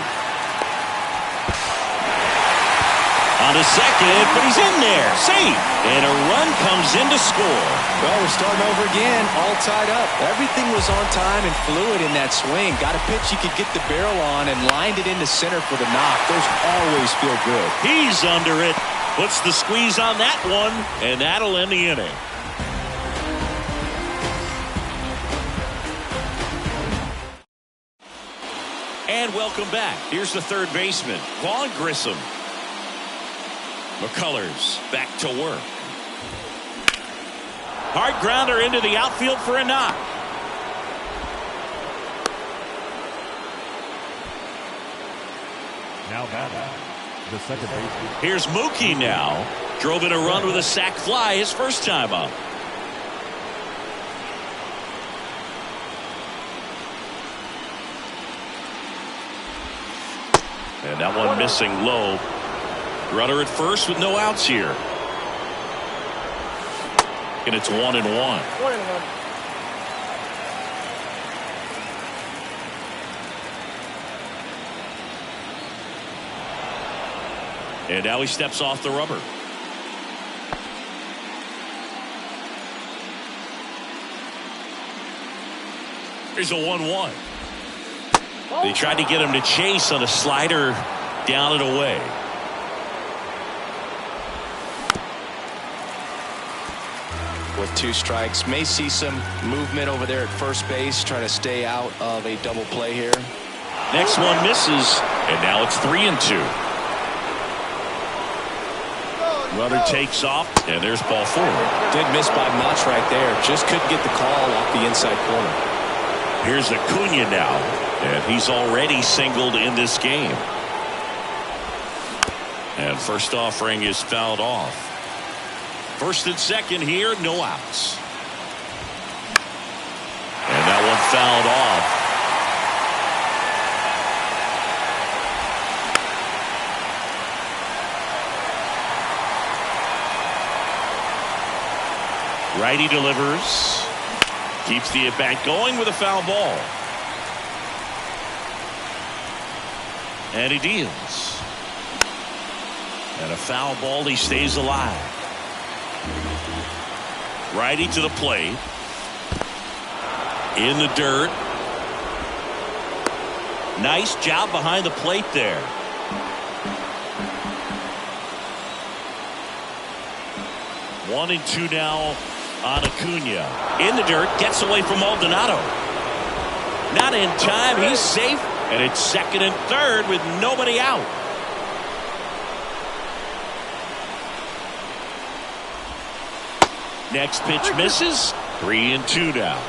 On to second, but he's in there. Safe. And a run comes in to score. Well, we're starting over again, all tied up. Everything was on time and fluid in that swing. Got a pitch he could get the barrel on and lined it into center for the knock. Those always feel good. He's under it. Puts the squeeze on that one, and that'll end the inning. And welcome back. Here's the third baseman, Vaughn Grissom. McCullers back to work. Hard grounder into the outfield for a knock. Now batting, the second baseman. Here's Mookie now. Drove in a run with a sac fly his first time up. And that one missing low. Runner at first with no outs here. And it's 1-1. 1-1. And now he steps off the rubber. Here's a 1-1. They tried to get him to chase on a slider down and away. With two strikes, may see some movement over there at first base, trying to stay out of a double play here. Next one misses, and now it's 3-2. Runner takes off, and there's ball four. Did miss by much right there. Just couldn't get the call off the inside corner. Here's Acuna now, and he's already singled in this game. And first offering is fouled off. First and second here, no outs. And that one fouled off. Righty delivers. Keeps the at-bat going with a foul ball. And he deals. And a foul ball, he stays alive. Righty to the plate. In the dirt. Nice job behind the plate there. One and two now on Acuna. In the dirt, gets away from Maldonado. Not in time, he's safe. And it's second and third with nobody out. Next pitch misses, 3-2 now.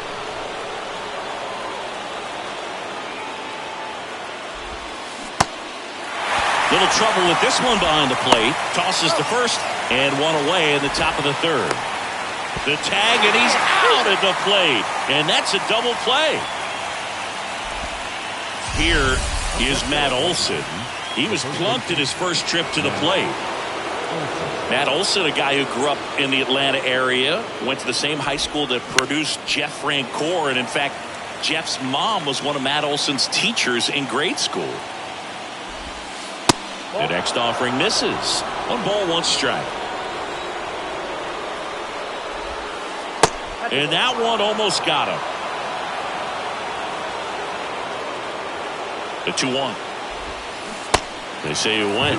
Little trouble with this one behind the plate. Tosses to first and one away in the top of the third. The tag, and he's out at the plate. And that's a double play. Here is Matt Olson. He was plunked at his first trip to the plate. Matt Olson, a guy who grew up in the Atlanta area, went to the same high school that produced Jeff Francoeur. And in fact, Jeff's mom was one of Matt Olson's teachers in grade school. The next offering misses. 1 ball, 1 strike. And that one almost got him. The 2-1. They say you win.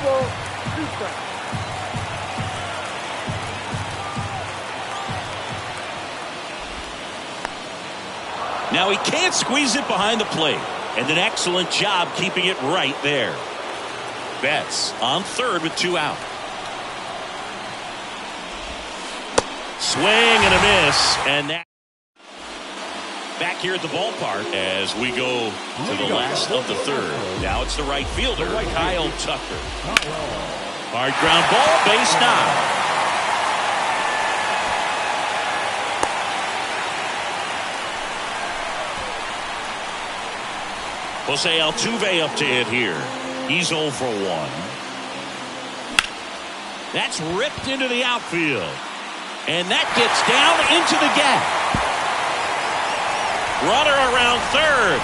Now he can't squeeze it behind the plate. And an excellent job keeping it right there. Betts on third with 2 out. Swing and a miss. And that back here at the ballpark as we go to the last of the third. Now it's the right fielder, Kyle Tucker. Hard ground ball, base knock. Jose Altuve up to hit here. He's 0 for 1. That's ripped into the outfield. And that gets down into the gap. Runner around third.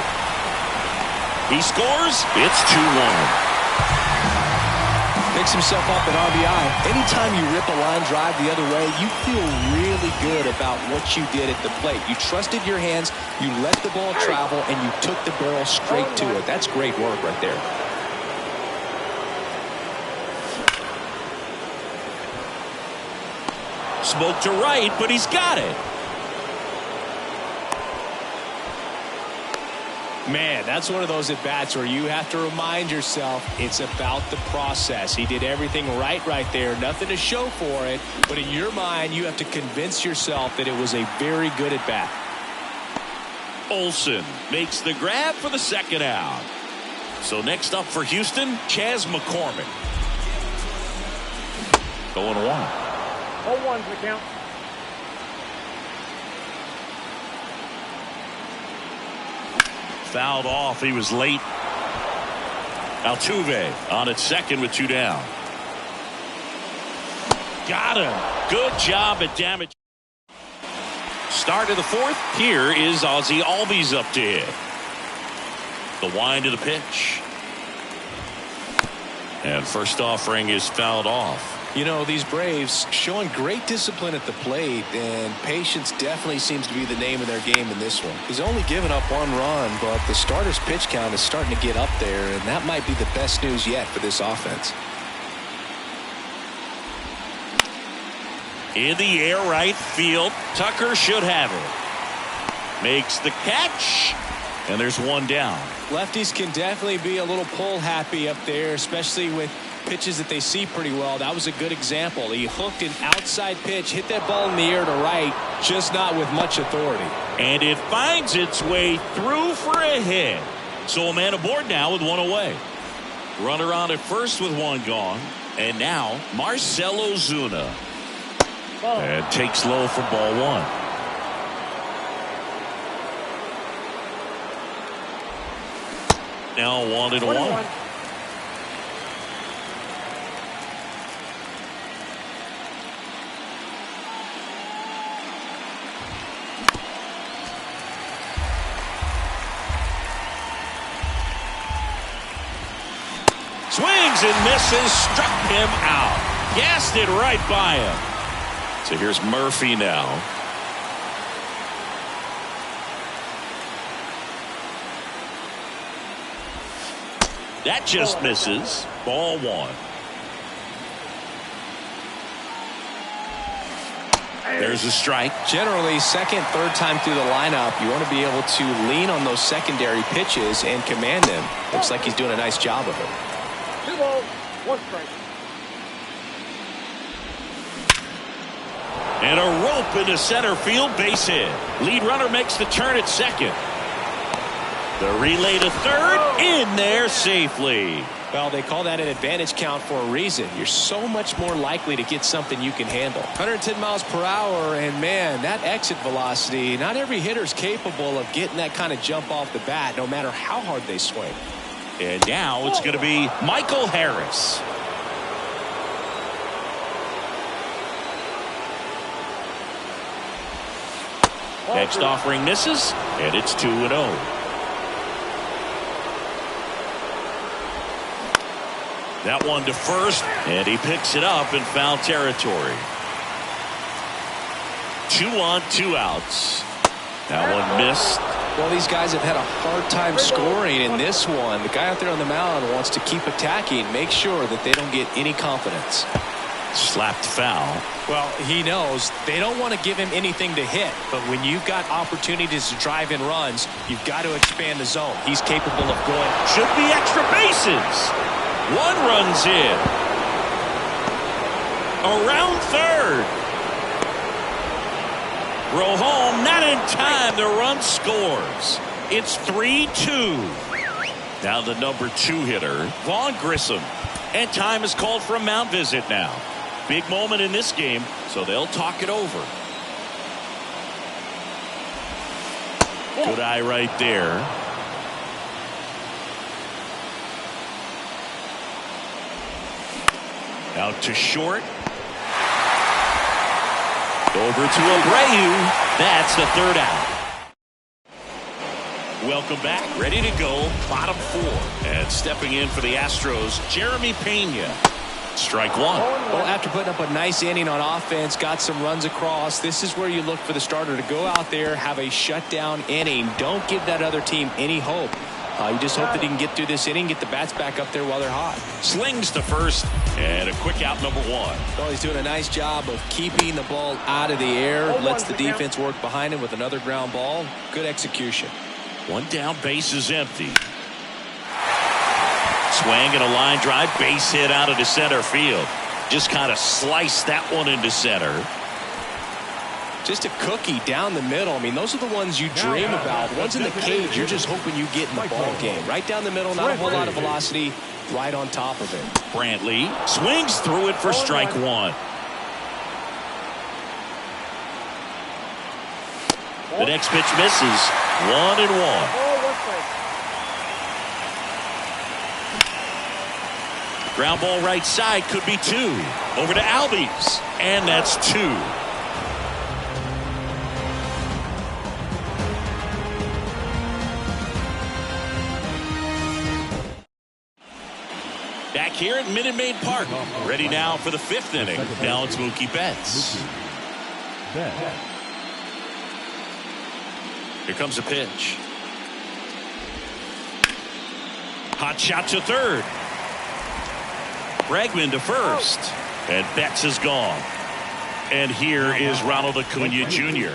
He scores. It's 2-1. Picks himself up at RBI. Anytime you rip a line drive the other way, you feel really good about what you did at the plate. You trusted your hands, you let the ball travel, and you took the barrel straight to it. That's great work right there. Smoke to right, but he's got it. Man, that's one of those at-bats where you have to remind yourself it's about the process. He did everything right there. Nothing to show for it. But in your mind, you have to convince yourself that it was a very good at-bat. Olson makes the grab for the second out. So next up for Houston, Chas McCormick. 0-1. 0-1 for the count. Fouled off. He was late. Altuve on its second with 2 down. Got him. Good job at damage. Start of the fourth. Here is Ozzie Albies up to hit. The wind of the pitch. And first offering is fouled off. You know, these Braves showing great discipline at the plate, and patience definitely seems to be the name of their game in this one. He's only given up 1 run, but the starter's pitch count is starting to get up there, and that might be the best news yet for this offense. In the air, right field. Tucker should have it. Makes the catch, and there's 1 down. Lefties can definitely be a little pull happy up there, especially with pitches that they see pretty well. That was a good example. He hooked an outside pitch, hit that ball in the air to right, just not with much authority. And it finds its way through for a hit. So a man aboard now with 1 away. Runner on at first with 1 gone. And now Marcell Ozuna. And takes low for ball 1. Now 1-1. Swings and misses, struck him out. Gassed it right by him. So here's Murphy now. That just misses. Ball 1. There's a strike. Generally, second, third time through the lineup, you want to be able to lean on those secondary pitches and command them. Looks like he's doing a nice job of it. 2 balls, 1 strike. And a rope into center field, base hit. Lead runner makes the turn at second. The relay to third, in there safely. Well, they call that an advantage count for a reason. You're so much more likely to get something you can handle. 110 miles per hour, and man, that exit velocity, not every hitter's capable of getting that kind of jump off the bat, no matter how hard they swing. And now it's going to be Michael Harris. Next offering misses, and it's 2-0. That one to first, and he picks it up in foul territory. 2 on, 2 outs. That one missed. Well, these guys have had a hard time scoring in this one. The guy out there on the mound wants to keep attacking, make sure that they don't get any confidence. Slapped foul. Well, he knows they don't want to give him anything to hit, but when you've got opportunities to drive in runs, you've got to expand the zone. He's capable of going. Should be extra bases. One runs in. Around third. Throw home, not in time. The run scores. It's 3-2. Now the number 2 hitter, Vaughn Grissom. And time is called for a mound visit now. Big moment in this game, so they'll talk it over. Good eye right there. Out to short. Over to Abreu. That's the third out. Welcome back. Ready to go. Bottom 4. And stepping in for the Astros, Jeremy Pena. Strike 1. Well, after putting up a nice inning on offense, got some runs across, this is where you look for the starter to go out there, have a shutdown inning. Don't give that other team any hope. You just hope that he can get through this inning, get the bats back up there while they're hot. Slings to first, and a quick out number 1. Well, he's doing a nice job of keeping the ball out of the air, lets the defense work behind him with another ground ball. Good execution. 1 down, base is empty. Swing and a line drive, base hit out into center field. Just kind of sliced that one into center. Just a cookie down the middle. I mean, those are the ones you dream about. Ones in the cage, you're just hoping you get in the ball game. Right down the middle, not a whole lot of velocity, right on top of it. Brantley swings through it for strike 1. The next pitch misses. 1-1. Ground ball right side, could be 2. Over to Albies, and that's 2. Back here at Minute Maid Park. Ready now for the 5th inning. Now it's Mookie Betts. Here comes a pitch. Hot shot to third. Bregman to first. And Betts is gone. And here is Ronald Acuna Jr.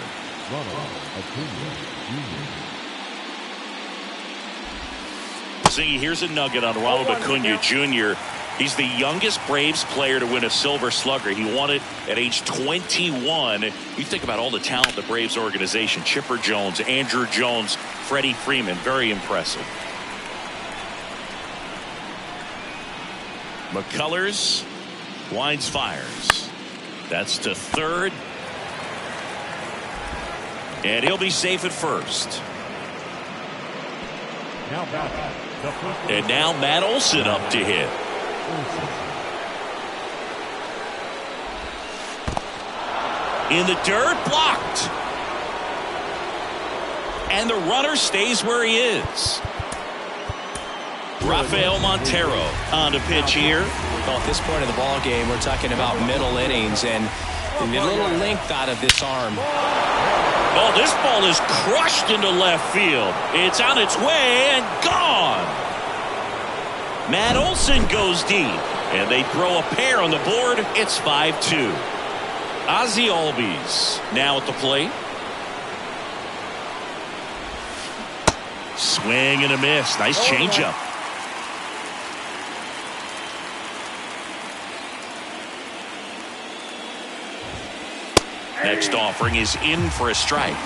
Here's a nugget on Ronald Acuna Jr. He's the youngest Braves player to win a Silver Slugger. He won it at age 21. You think about all the talent the Braves organization. Chipper Jones, Andrew Jones, Freddie Freeman. Very impressive. McCullers winds, fires. That's to third. And he'll be safe at first. And now Matt Olson up to hit. In the dirt, blocked. And the runner stays where he is. Rafael Montero on the pitch here. Well, at this point in the ball game, we're talking about middle innings and a little length out of this arm. Oh, this ball is crushed into left field. It's on its way and gone. Matt Olson goes deep, and they throw a pair on the board. It's 5-2. Ozzie Albies now at the plate. Swing and a miss. Nice changeup. Next offering is in for a strike.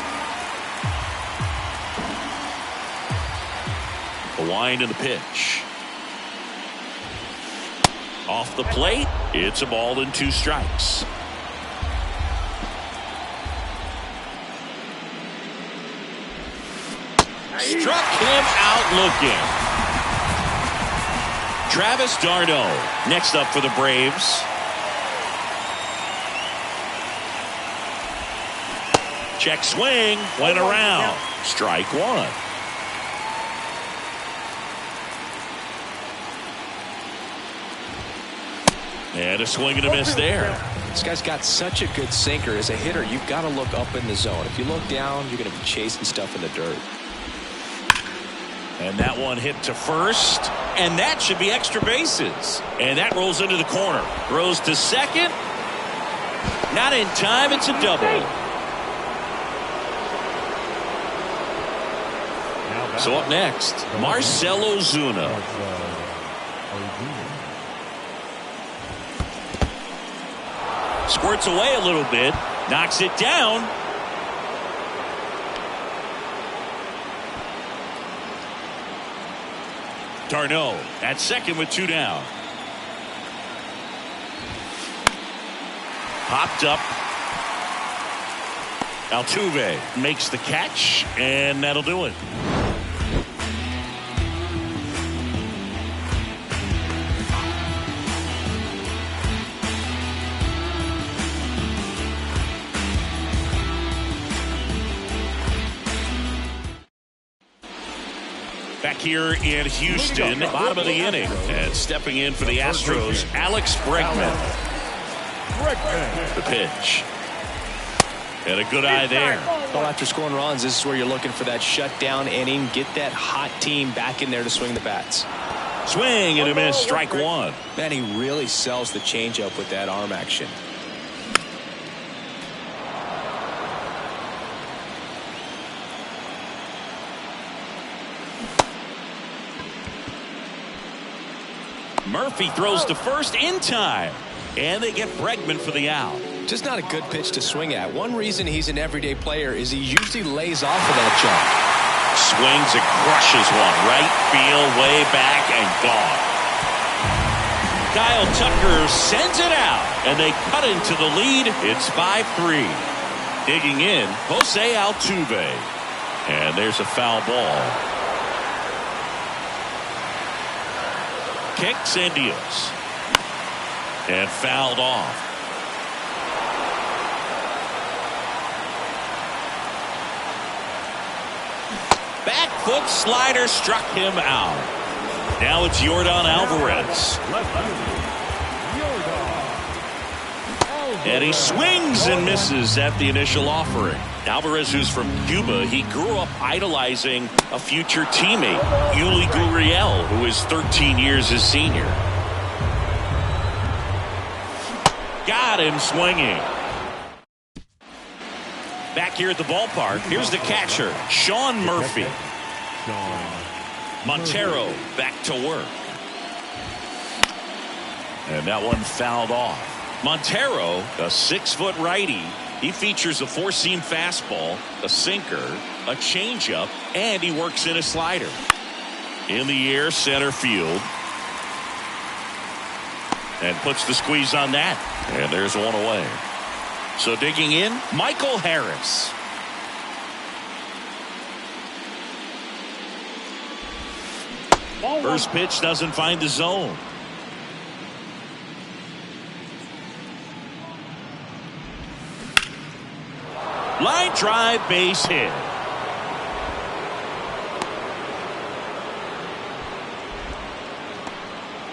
The wind and the pitch. Off the plate, it's a ball and 2 strikes. Struck him out looking. Travis d'Arnaud next up for the Braves. Check swing, went around. Strike 1. And a swing and a miss there. This guy's got such a good sinker. As a hitter, you've got to look up in the zone. If you look down, you're going to be chasing stuff in the dirt. And that one hit to first. And that should be extra bases. And that rolls into the corner. Throws to second. Not in time. It's a double. So up next, Marcell Ozuna. Squirts away a little bit. Knocks it down. d'Arnaud at second with 2 down. Popped up. Altuve makes the catch, and that'll do it. Back here in Houston, bottom of the inning, and stepping in for the Astros, Alex Bregman. The pitch. And a good eye there. Well, after scoring runs, this is where you're looking for that shutdown inning. Get that hot team back in there to swing the bats. Swing and a miss, strike 1. Man, he really sells the changeup with that arm action. Murphy throws to first in time, and they get Bregman for the out. Just not a good pitch to swing at. One reason he's an everyday player is he usually lays off of that jump. Swings and crushes one. Right field, way back, and gone. Kyle Tucker sends it out, and they cut into the lead. It's 5-3. Digging in, Jose Altuve. And there's a foul ball. Kicks and deals. And fouled off. Back foot slider struck him out. Now it's Yordan Alvarez. And he swings and misses at the initial offering. Alvarez, who's from Cuba, he grew up idolizing a future teammate, Yuli Gurriel, who is 13 years his senior. Got him swinging. Back here at the ballpark, here's the catcher, Sean Murphy. Montero back to work. And that one fouled off. Montero, a 6-foot righty. He features a 4-seam fastball, a sinker, a changeup, and he works in a slider. In the air, center field. And puts the squeeze on that. And there's one away. So digging in, Michael Harris. First pitch doesn't find the zone. Line drive, base hit.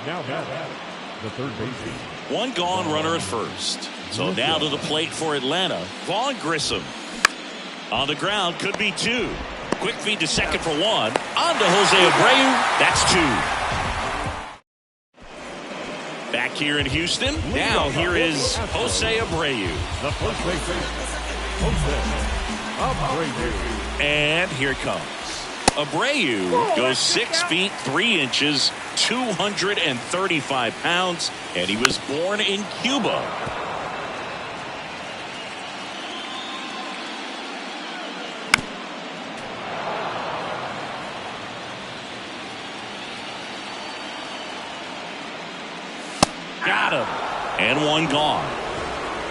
Now batting, the third baseman. One gone, runner at first. So now to the plate for Atlanta, Vaughn Grissom. On the ground, could be 2. Quick feed to second for 1. On to Jose Abreu. That's 2. Back here in Houston. Now here is Jose Abreu. The first baseman, Jose Abreu. And here it comes. Abreu goes 6 feet 3 inches, 235 pounds, and he was born in Cuba. Got him. And one gone.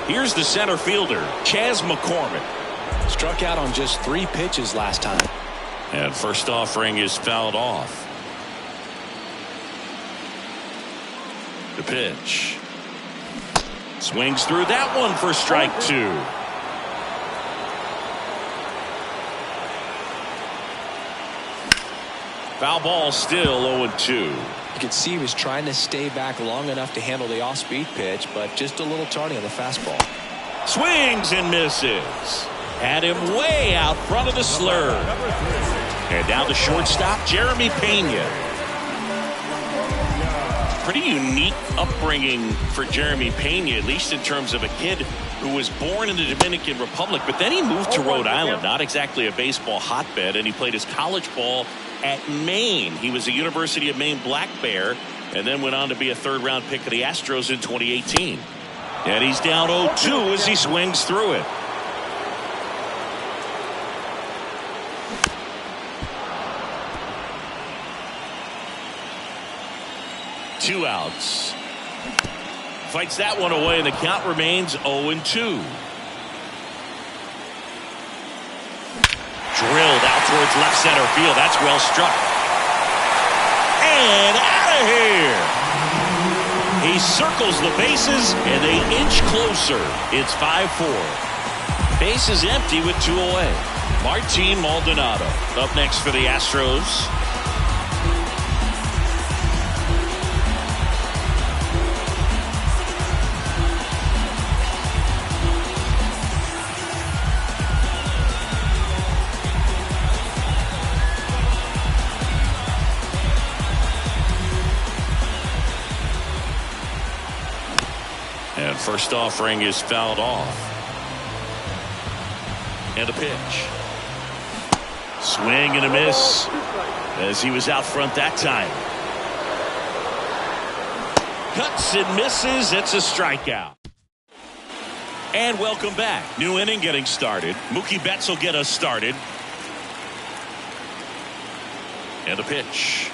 Here's the center fielder, Chas McCormick. Struck out on just 3 pitches last time. And first offering is fouled off. The pitch. Swings through that one for strike 2. Foul ball, still 0-2. You could see he was trying to stay back long enough to handle the off-speed pitch, but just a little tardy on the fastball. Swings and misses. Had him way out front of the slurve. And down the shortstop, Jeremy Pena. Pretty unique upbringing for Jeremy Pena, at least in terms of a kid who was born in the Dominican Republic, but then he moved to Rhode Island, not exactly a baseball hotbed, and he played his college ball at Maine. He was a University of Maine Black Bear, and then went on to be a third-round pick of the Astros in 2018. And he's down 0-2 as he swings through it. Two outs. Fights that one away, and the count remains 0-2. Drilled out towards left center field. That's well struck. And out of here. He circles the bases, and they inch closer. It's 5-4. Bases empty with 2 away. Martin Maldonado up next for the Astros. And first offering is fouled off. And a pitch. Swing and a miss as he was out front that time. Cuts and misses. It's a strikeout. And welcome back. New inning getting started. Mookie Betts will get us started. And a pitch.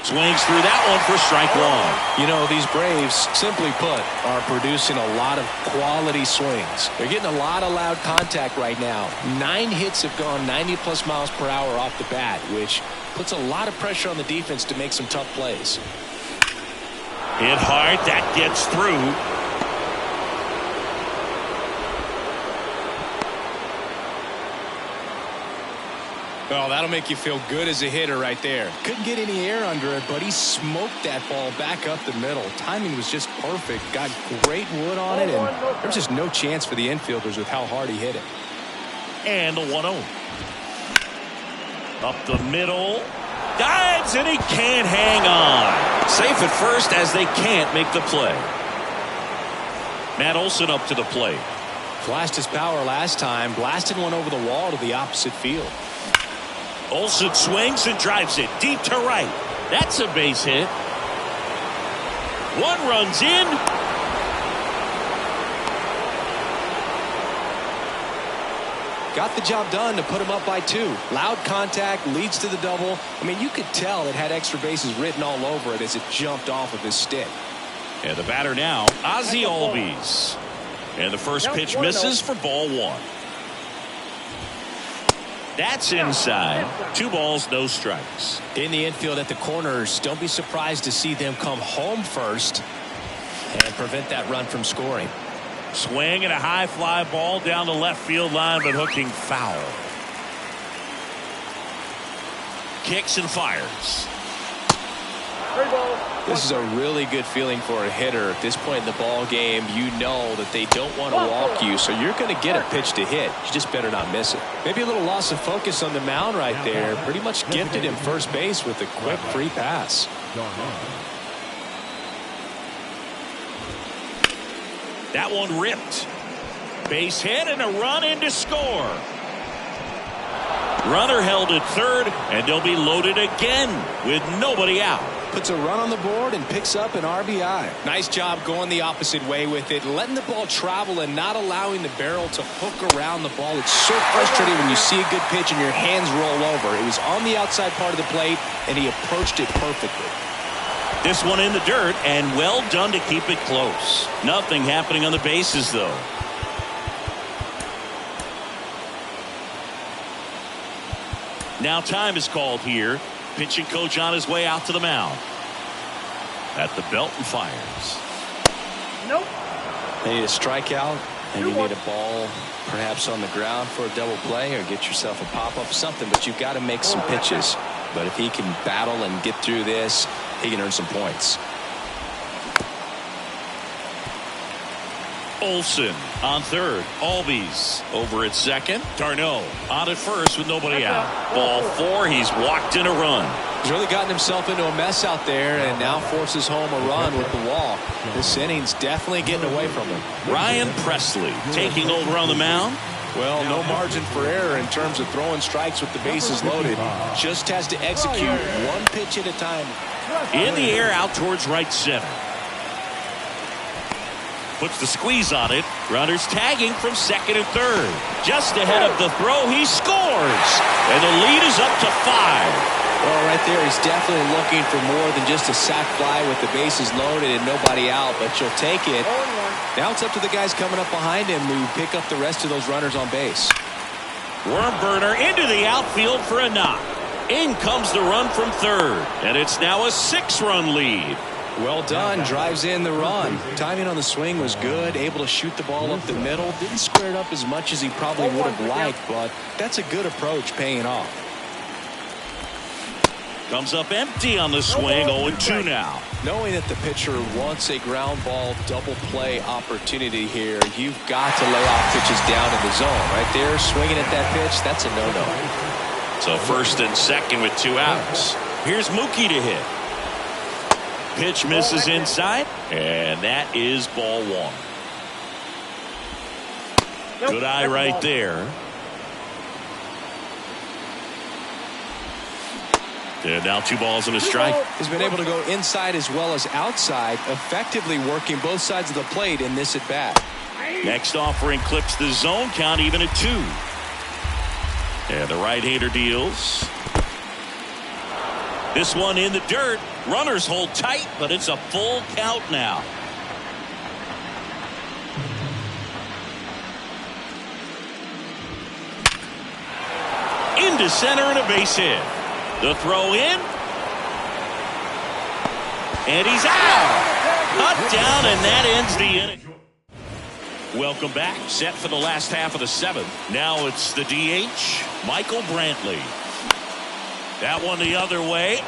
Swings through that one for strike 1. You know, these Braves, simply put, are producing a lot of quality swings. They're getting a lot of loud contact right now. 9 hits have gone 90+ miles per hour off the bat, which puts a lot of pressure on the defense to make some tough plays. Hit hard. That gets through. Oh, that'll make you feel good as a hitter right there. Couldn't get any air under it, but he smoked that ball back up the middle. Timing was just perfect. Got great wood on it, and there's just no chance for the infielders with how hard he hit it. And the 1-0. Up the middle. Dives, and he can't hang on. Safe at first as they can't make the play. Matt Olson up to the plate. Flashed his power last time. Blasted one over the wall to the opposite field. Olson swings and drives it deep to right. That's a base hit. One runs in. Got the job done to put him up by 2. Loud contact leads to the double. I mean, you could tell it had extra bases written all over it as it jumped off of his stick. And the batter now, Ozzie Albies. And the first pitch misses for ball 1. That's inside. 2 balls, no strikes. In the infield at the corners, don't be surprised to see them come home first and prevent that run from scoring. Swing and a high fly ball down the left field line, but hooking foul. Kicks and fires. This is a really good feeling for a hitter at this point in the ball game. You know that they don't want to walk you, so you're going to get a pitch to hit. You just better not miss it. Maybe a little loss of focus on the mound right there. Pretty much gifted him first base with a quick free pass. That one ripped. Base hit and a run in to score. Runner held at third, and they'll be loaded again with nobody out. Puts a run on the board and picks up an RBI. Nice job going the opposite way with it, letting the ball travel and not allowing the barrel to hook around the ball. It's so frustrating when you see a good pitch and your hands roll over. It was on the outside part of the plate, and he approached it perfectly. This one in the dirt, and well done to keep it close. Nothing happening on the bases, though. Now time is called here. Pitching coach on his way out to the mound. At the belt and fires. Nope. They need a strikeout, and you need a ball perhaps on the ground for a double play, or get yourself a pop-up, something, but you've got to make some pitches. But if he can battle and get through this, he can earn some points. Olson on third. Albies over at second. Darno on at first with nobody out. Ball 4. He's walked in a run. He's really gotten himself into a mess out there, and now forces home a run with the walk. This inning's definitely getting away from him. Ryan Presley taking over on the mound. Well, no margin for error in terms of throwing strikes with the bases loaded. Just has to execute one pitch at a time. In the air out towards right center. Puts the squeeze on it. Runners tagging from second and third. Just ahead of the throw, he scores. And the lead is up to 5. Well, right there, he's definitely looking for more than just a sac fly with the bases loaded and nobody out, but you'll take it. Now it's up to the guys coming up behind him who pick up the rest of those runners on base. Worm burner into the outfield for a knock. In comes the run from third, and it's now a 6-run lead. Well done. Drives in the run. Timing on the swing was good. Able to shoot the ball up the middle. Didn't square it up as much as he probably would have liked, but that's a good approach, paying off. Comes up empty on the swing. 0-2 now. Knowing that the pitcher wants a ground ball double play opportunity here, you've got to lay off pitches down in the zone. Right there, swinging at that pitch, that's a no-no. So first and second with 2 outs. Here's Mookie to hit. Pitch misses inside, and that is ball 1. Good eye right there. And now 2 balls and a strike. He's been able to go inside as well as outside, effectively working both sides of the plate in this at-bat. Next offering clips the zone count even at 2. And the right-hander deals. This one in the dirt. Runners hold tight, but it's a full count now. Into center and a base hit. The throw in. And he's out. Cut down, and that ends the inning. Welcome back. Set for the last half of the 7th. Now it's the DH, Michael Brantley. That one the other way.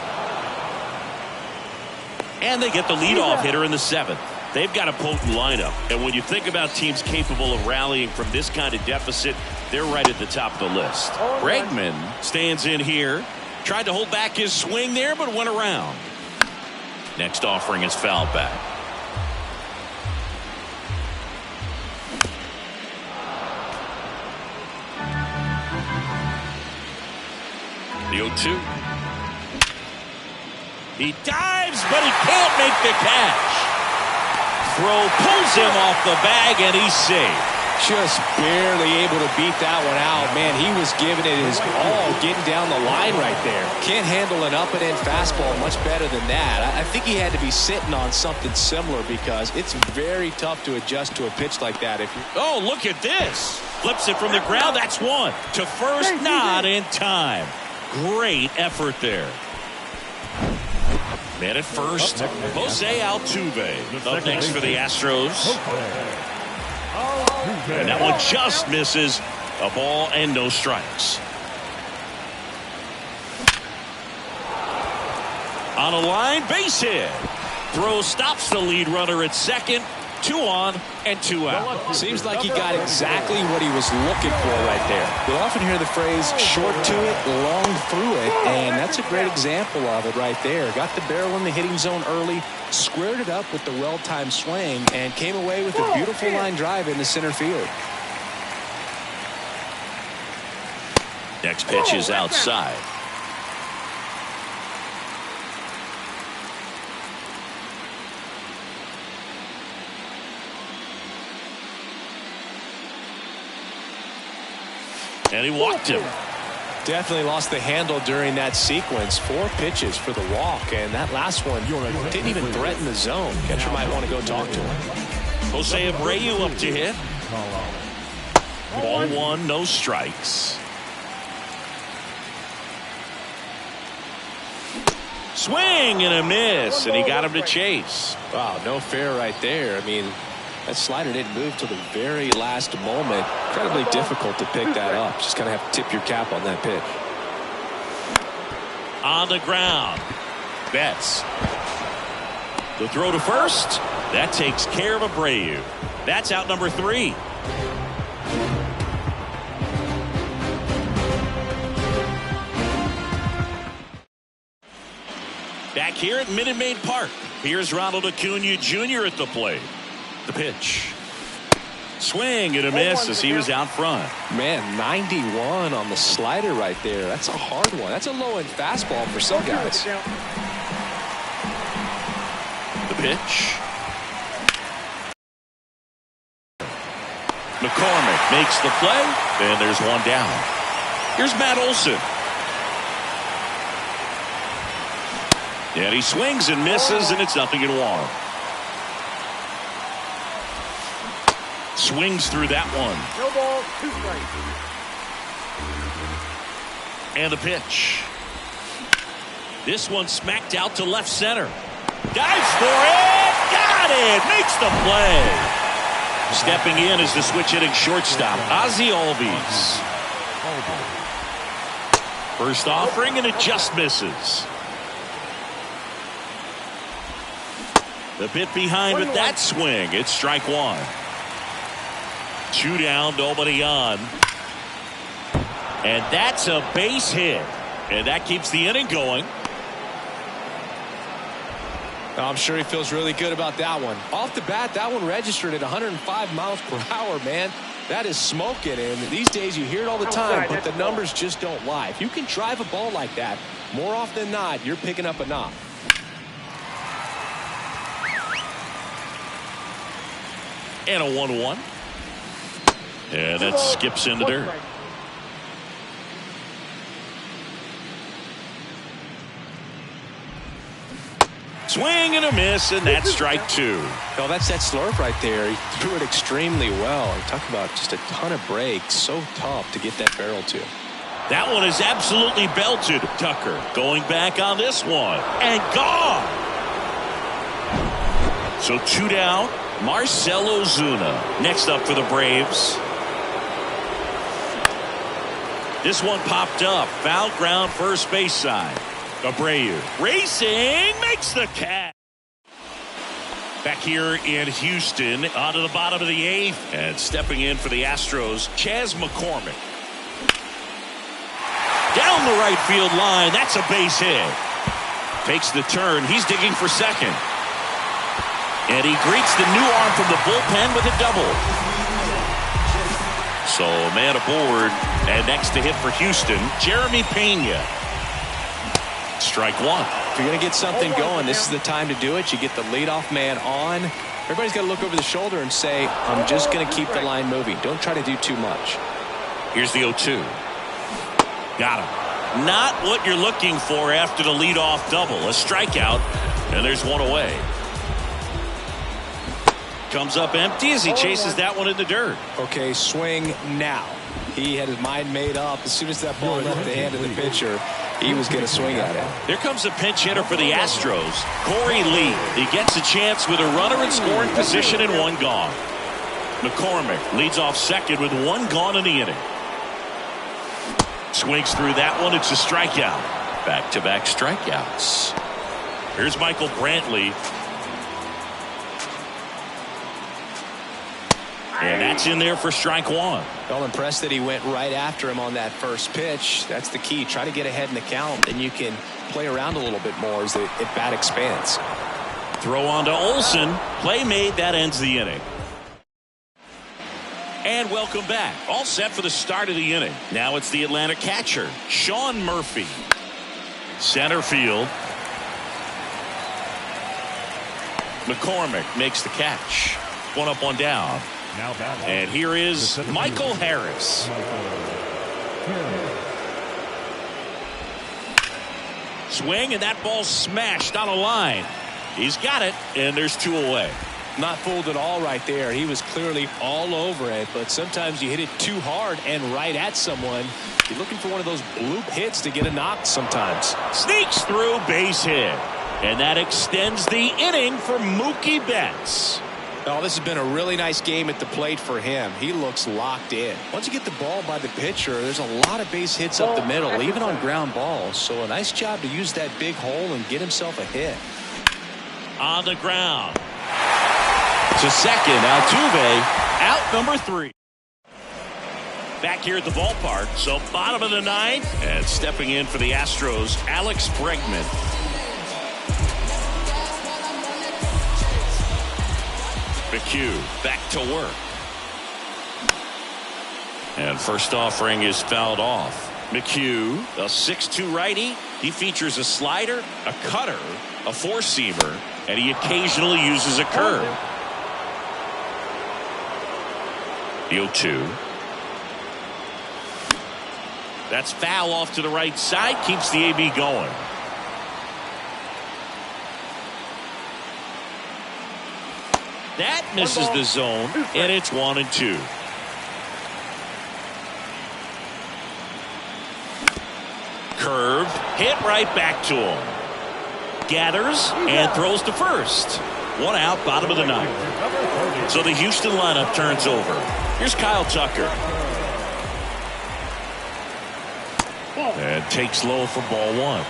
And they get the leadoff hitter in the 7th. They've got a potent lineup. And when you think about teams capable of rallying from this kind of deficit, they're right at the top of the list. Bregman stands in here. Tried to hold back his swing there, but went around. Next offering is fouled back. The 0-2. He dives, but he can't make the catch. Throw pulls him off the bag, and he's safe. Just barely able to beat that one out. Man, he was giving it his all, getting down the line right there. Can't handle an up and in fastball much better than that. I think he had to be sitting on something similar, because it's very tough to adjust to a pitch like that. Oh, look at this. Flips it from the ground. That's one. To first, not in time. Great effort there. Man at first, Jose Altuve. Up next for the Astros. And that one just misses. A ball and no strikes. On a line, base hit. Throw stops the lead runner at second. 2 on and 2 out. Seems like he got exactly what he was looking for right there. You'll often hear the phrase short to it, long through it, and that's a great example of it right there. Got the barrel in the hitting zone early, squared it up with the well-timed swing, and came away with a beautiful line drive in the center field. Next pitch is outside. And he walked him. Definitely lost the handle during that sequence. 4 pitches for the walk, and that last one didn't even threaten the zone. Catcher might want to go talk to him. Jose Abreu up to hit. Ball 1, no strikes. Swing and a miss, and he got him to chase. Wow, no fair right there. I mean, that slider didn't move till the very last moment. Incredibly difficult to pick that up. Just kind of have to tip your cap on that pitch. On the ground. Betts. The throw to first. That takes care of Abreu. That's out number 3. Back here at Minute Maid Park. Here's Ronald Acuna Jr. at the plate. The pitch. Swing and a miss as he was out front. Man, 91 on the slider right there. That's a hard one. That's a low-end fastball for some guys. The pitch. McCormick makes the play, and there's one down. Here's Matt Olson. And he swings and misses, and it's 0-1. Swings through that one. No ball, 2 strikes. And the pitch. This one smacked out to left center. Dives for it. Got it. Makes the play. Stepping in is the switch hitting shortstop, Ozzie Albies. First offering, and it just misses. The bit behind with that swing. It's strike 1. 2 down, nobody on. And that's a base hit. And that keeps the inning going. I'm sure he feels really good about that one. Off the bat, that one registered at 105 miles per hour, man. That is smoking, and these days you hear it all the time, but the numbers just don't lie. If you can drive a ball like that, more often than not, you're picking up a knock. And a 1-1. And that skips into dirt. Swing and a miss, and that's strike 2. No, that's that slurp right there. He threw it extremely well. Talk about just a ton of breaks. So tough to get that barrel to. That one is absolutely belted. Tucker going back on this one. And gone. So 2 down. Marcell Ozuna next up for the Braves. This one popped up. Foul ground, first base side. Abreu racing, makes the catch. Back here in Houston, onto the bottom of the 8th, and stepping in for the Astros, Chas McCormick. Down the right field line, that's a base hit. Takes the turn, he's digging for second. And he greets the new arm from the bullpen with a double. So man aboard, and next to hit for Houston, Jeremy Pena. Strike 1. If you're going to get something going, this is the time to do it. You get the leadoff man on. Everybody's got to look over the shoulder and say, I'm just going to keep the line moving. Don't try to do too much. Here's the 0-2. Got him. Not what you're looking for after the leadoff double. A strikeout, and there's one away. Comes up empty as he chases that one in the dirt. Okay, swing now. He had his mind made up. As soon as that ball left the hand of the pitcher, he was going to swing at it. Here comes a pinch hitter for the Astros, Corey Lee. He gets a chance with a runner in scoring position and 1 gone. McCormick leads off second with 1 gone in the inning. Swings through that one. It's a strikeout. Back-to-back strikeouts. Here's Michael Brantley. And that's in there for strike 1. Well, impressed that he went right after him on that first pitch. That's the key. Try to get ahead in the count, and you can play around a little bit more as the at-bat expands. Throw on to Olson. Play made. That ends the inning. And welcome back. All set for the start of the inning. Now it's the Atlanta catcher, Sean Murphy. Center field. McCormick makes the catch. 1 up, 1 down. And here is Michael Harris. Swing, and that ball smashed on a line. He's got it, and there's 2 away. Not fooled at all right there. He was clearly all over it, but sometimes you hit it too hard and right at someone. You're looking for one of those bloop hits to get a knock sometimes. Sneaks through, base hit. And that extends the inning for Mookie Betts. Oh, this has been a really nice game at the plate for him. He looks locked in. Once you get the ball by the pitcher, there's a lot of base hits up the middle, even on ground balls. So a nice job to use that big hole and get himself a hit. On the ground. To second, Altuve out number 3. Back here at the ballpark, so bottom of the 9th, and stepping in for the Astros, Alex Bregman. McHugh back to work. And first offering is fouled off. McHugh, a 6'2 righty. He features a slider, a cutter, a 4-seamer, and he occasionally uses a curve. The 0-2. That's foul off to the right side. Keeps the AB going. That misses the zone, and it's 1-2. Curved, hit right back to him. Gathers and throws to first. 1 out, bottom of the 9th. So the Houston lineup turns over. Here's Kyle Tucker. And takes low for ball 1.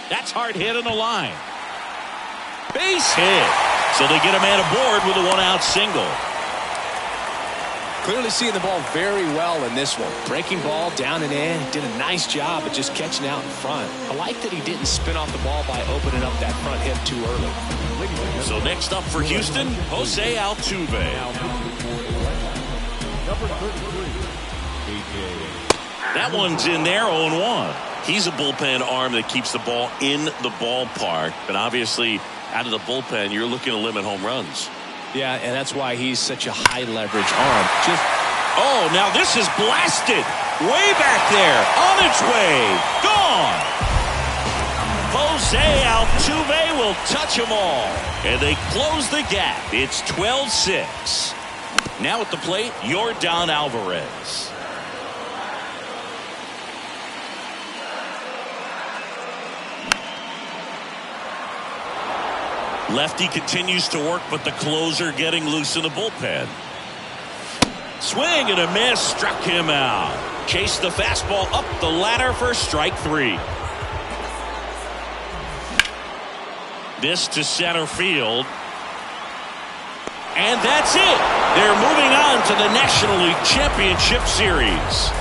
That's hard hit on the line. Base hit. So they get a man aboard with a 1-out single. Clearly seeing the ball very well in this one. Breaking ball down and in. Did a nice job of just catching out in front. I like that he didn't spin off the ball by opening up that front hip too early. So next up for Houston, Jose Altuve. Number 33, A.J. That one's in there, 0-1. He's a bullpen arm that keeps the ball in the ballpark. But obviously, out of the bullpen, you're looking to limit home runs. Yeah, and that's why he's such a high leverage arm. Oh, now this is blasted. Way back there. On its way. Gone. Jose Altuve will touch them all. And they close the gap. It's 12-6. Now at the plate, Yordan Alvarez. Lefty continues to work, but the closer getting loose in the bullpen. Swing and a miss, struck him out. Chased the fastball up the ladder for strike 3. This to center field. And that's it. They're moving on to the National League Championship Series.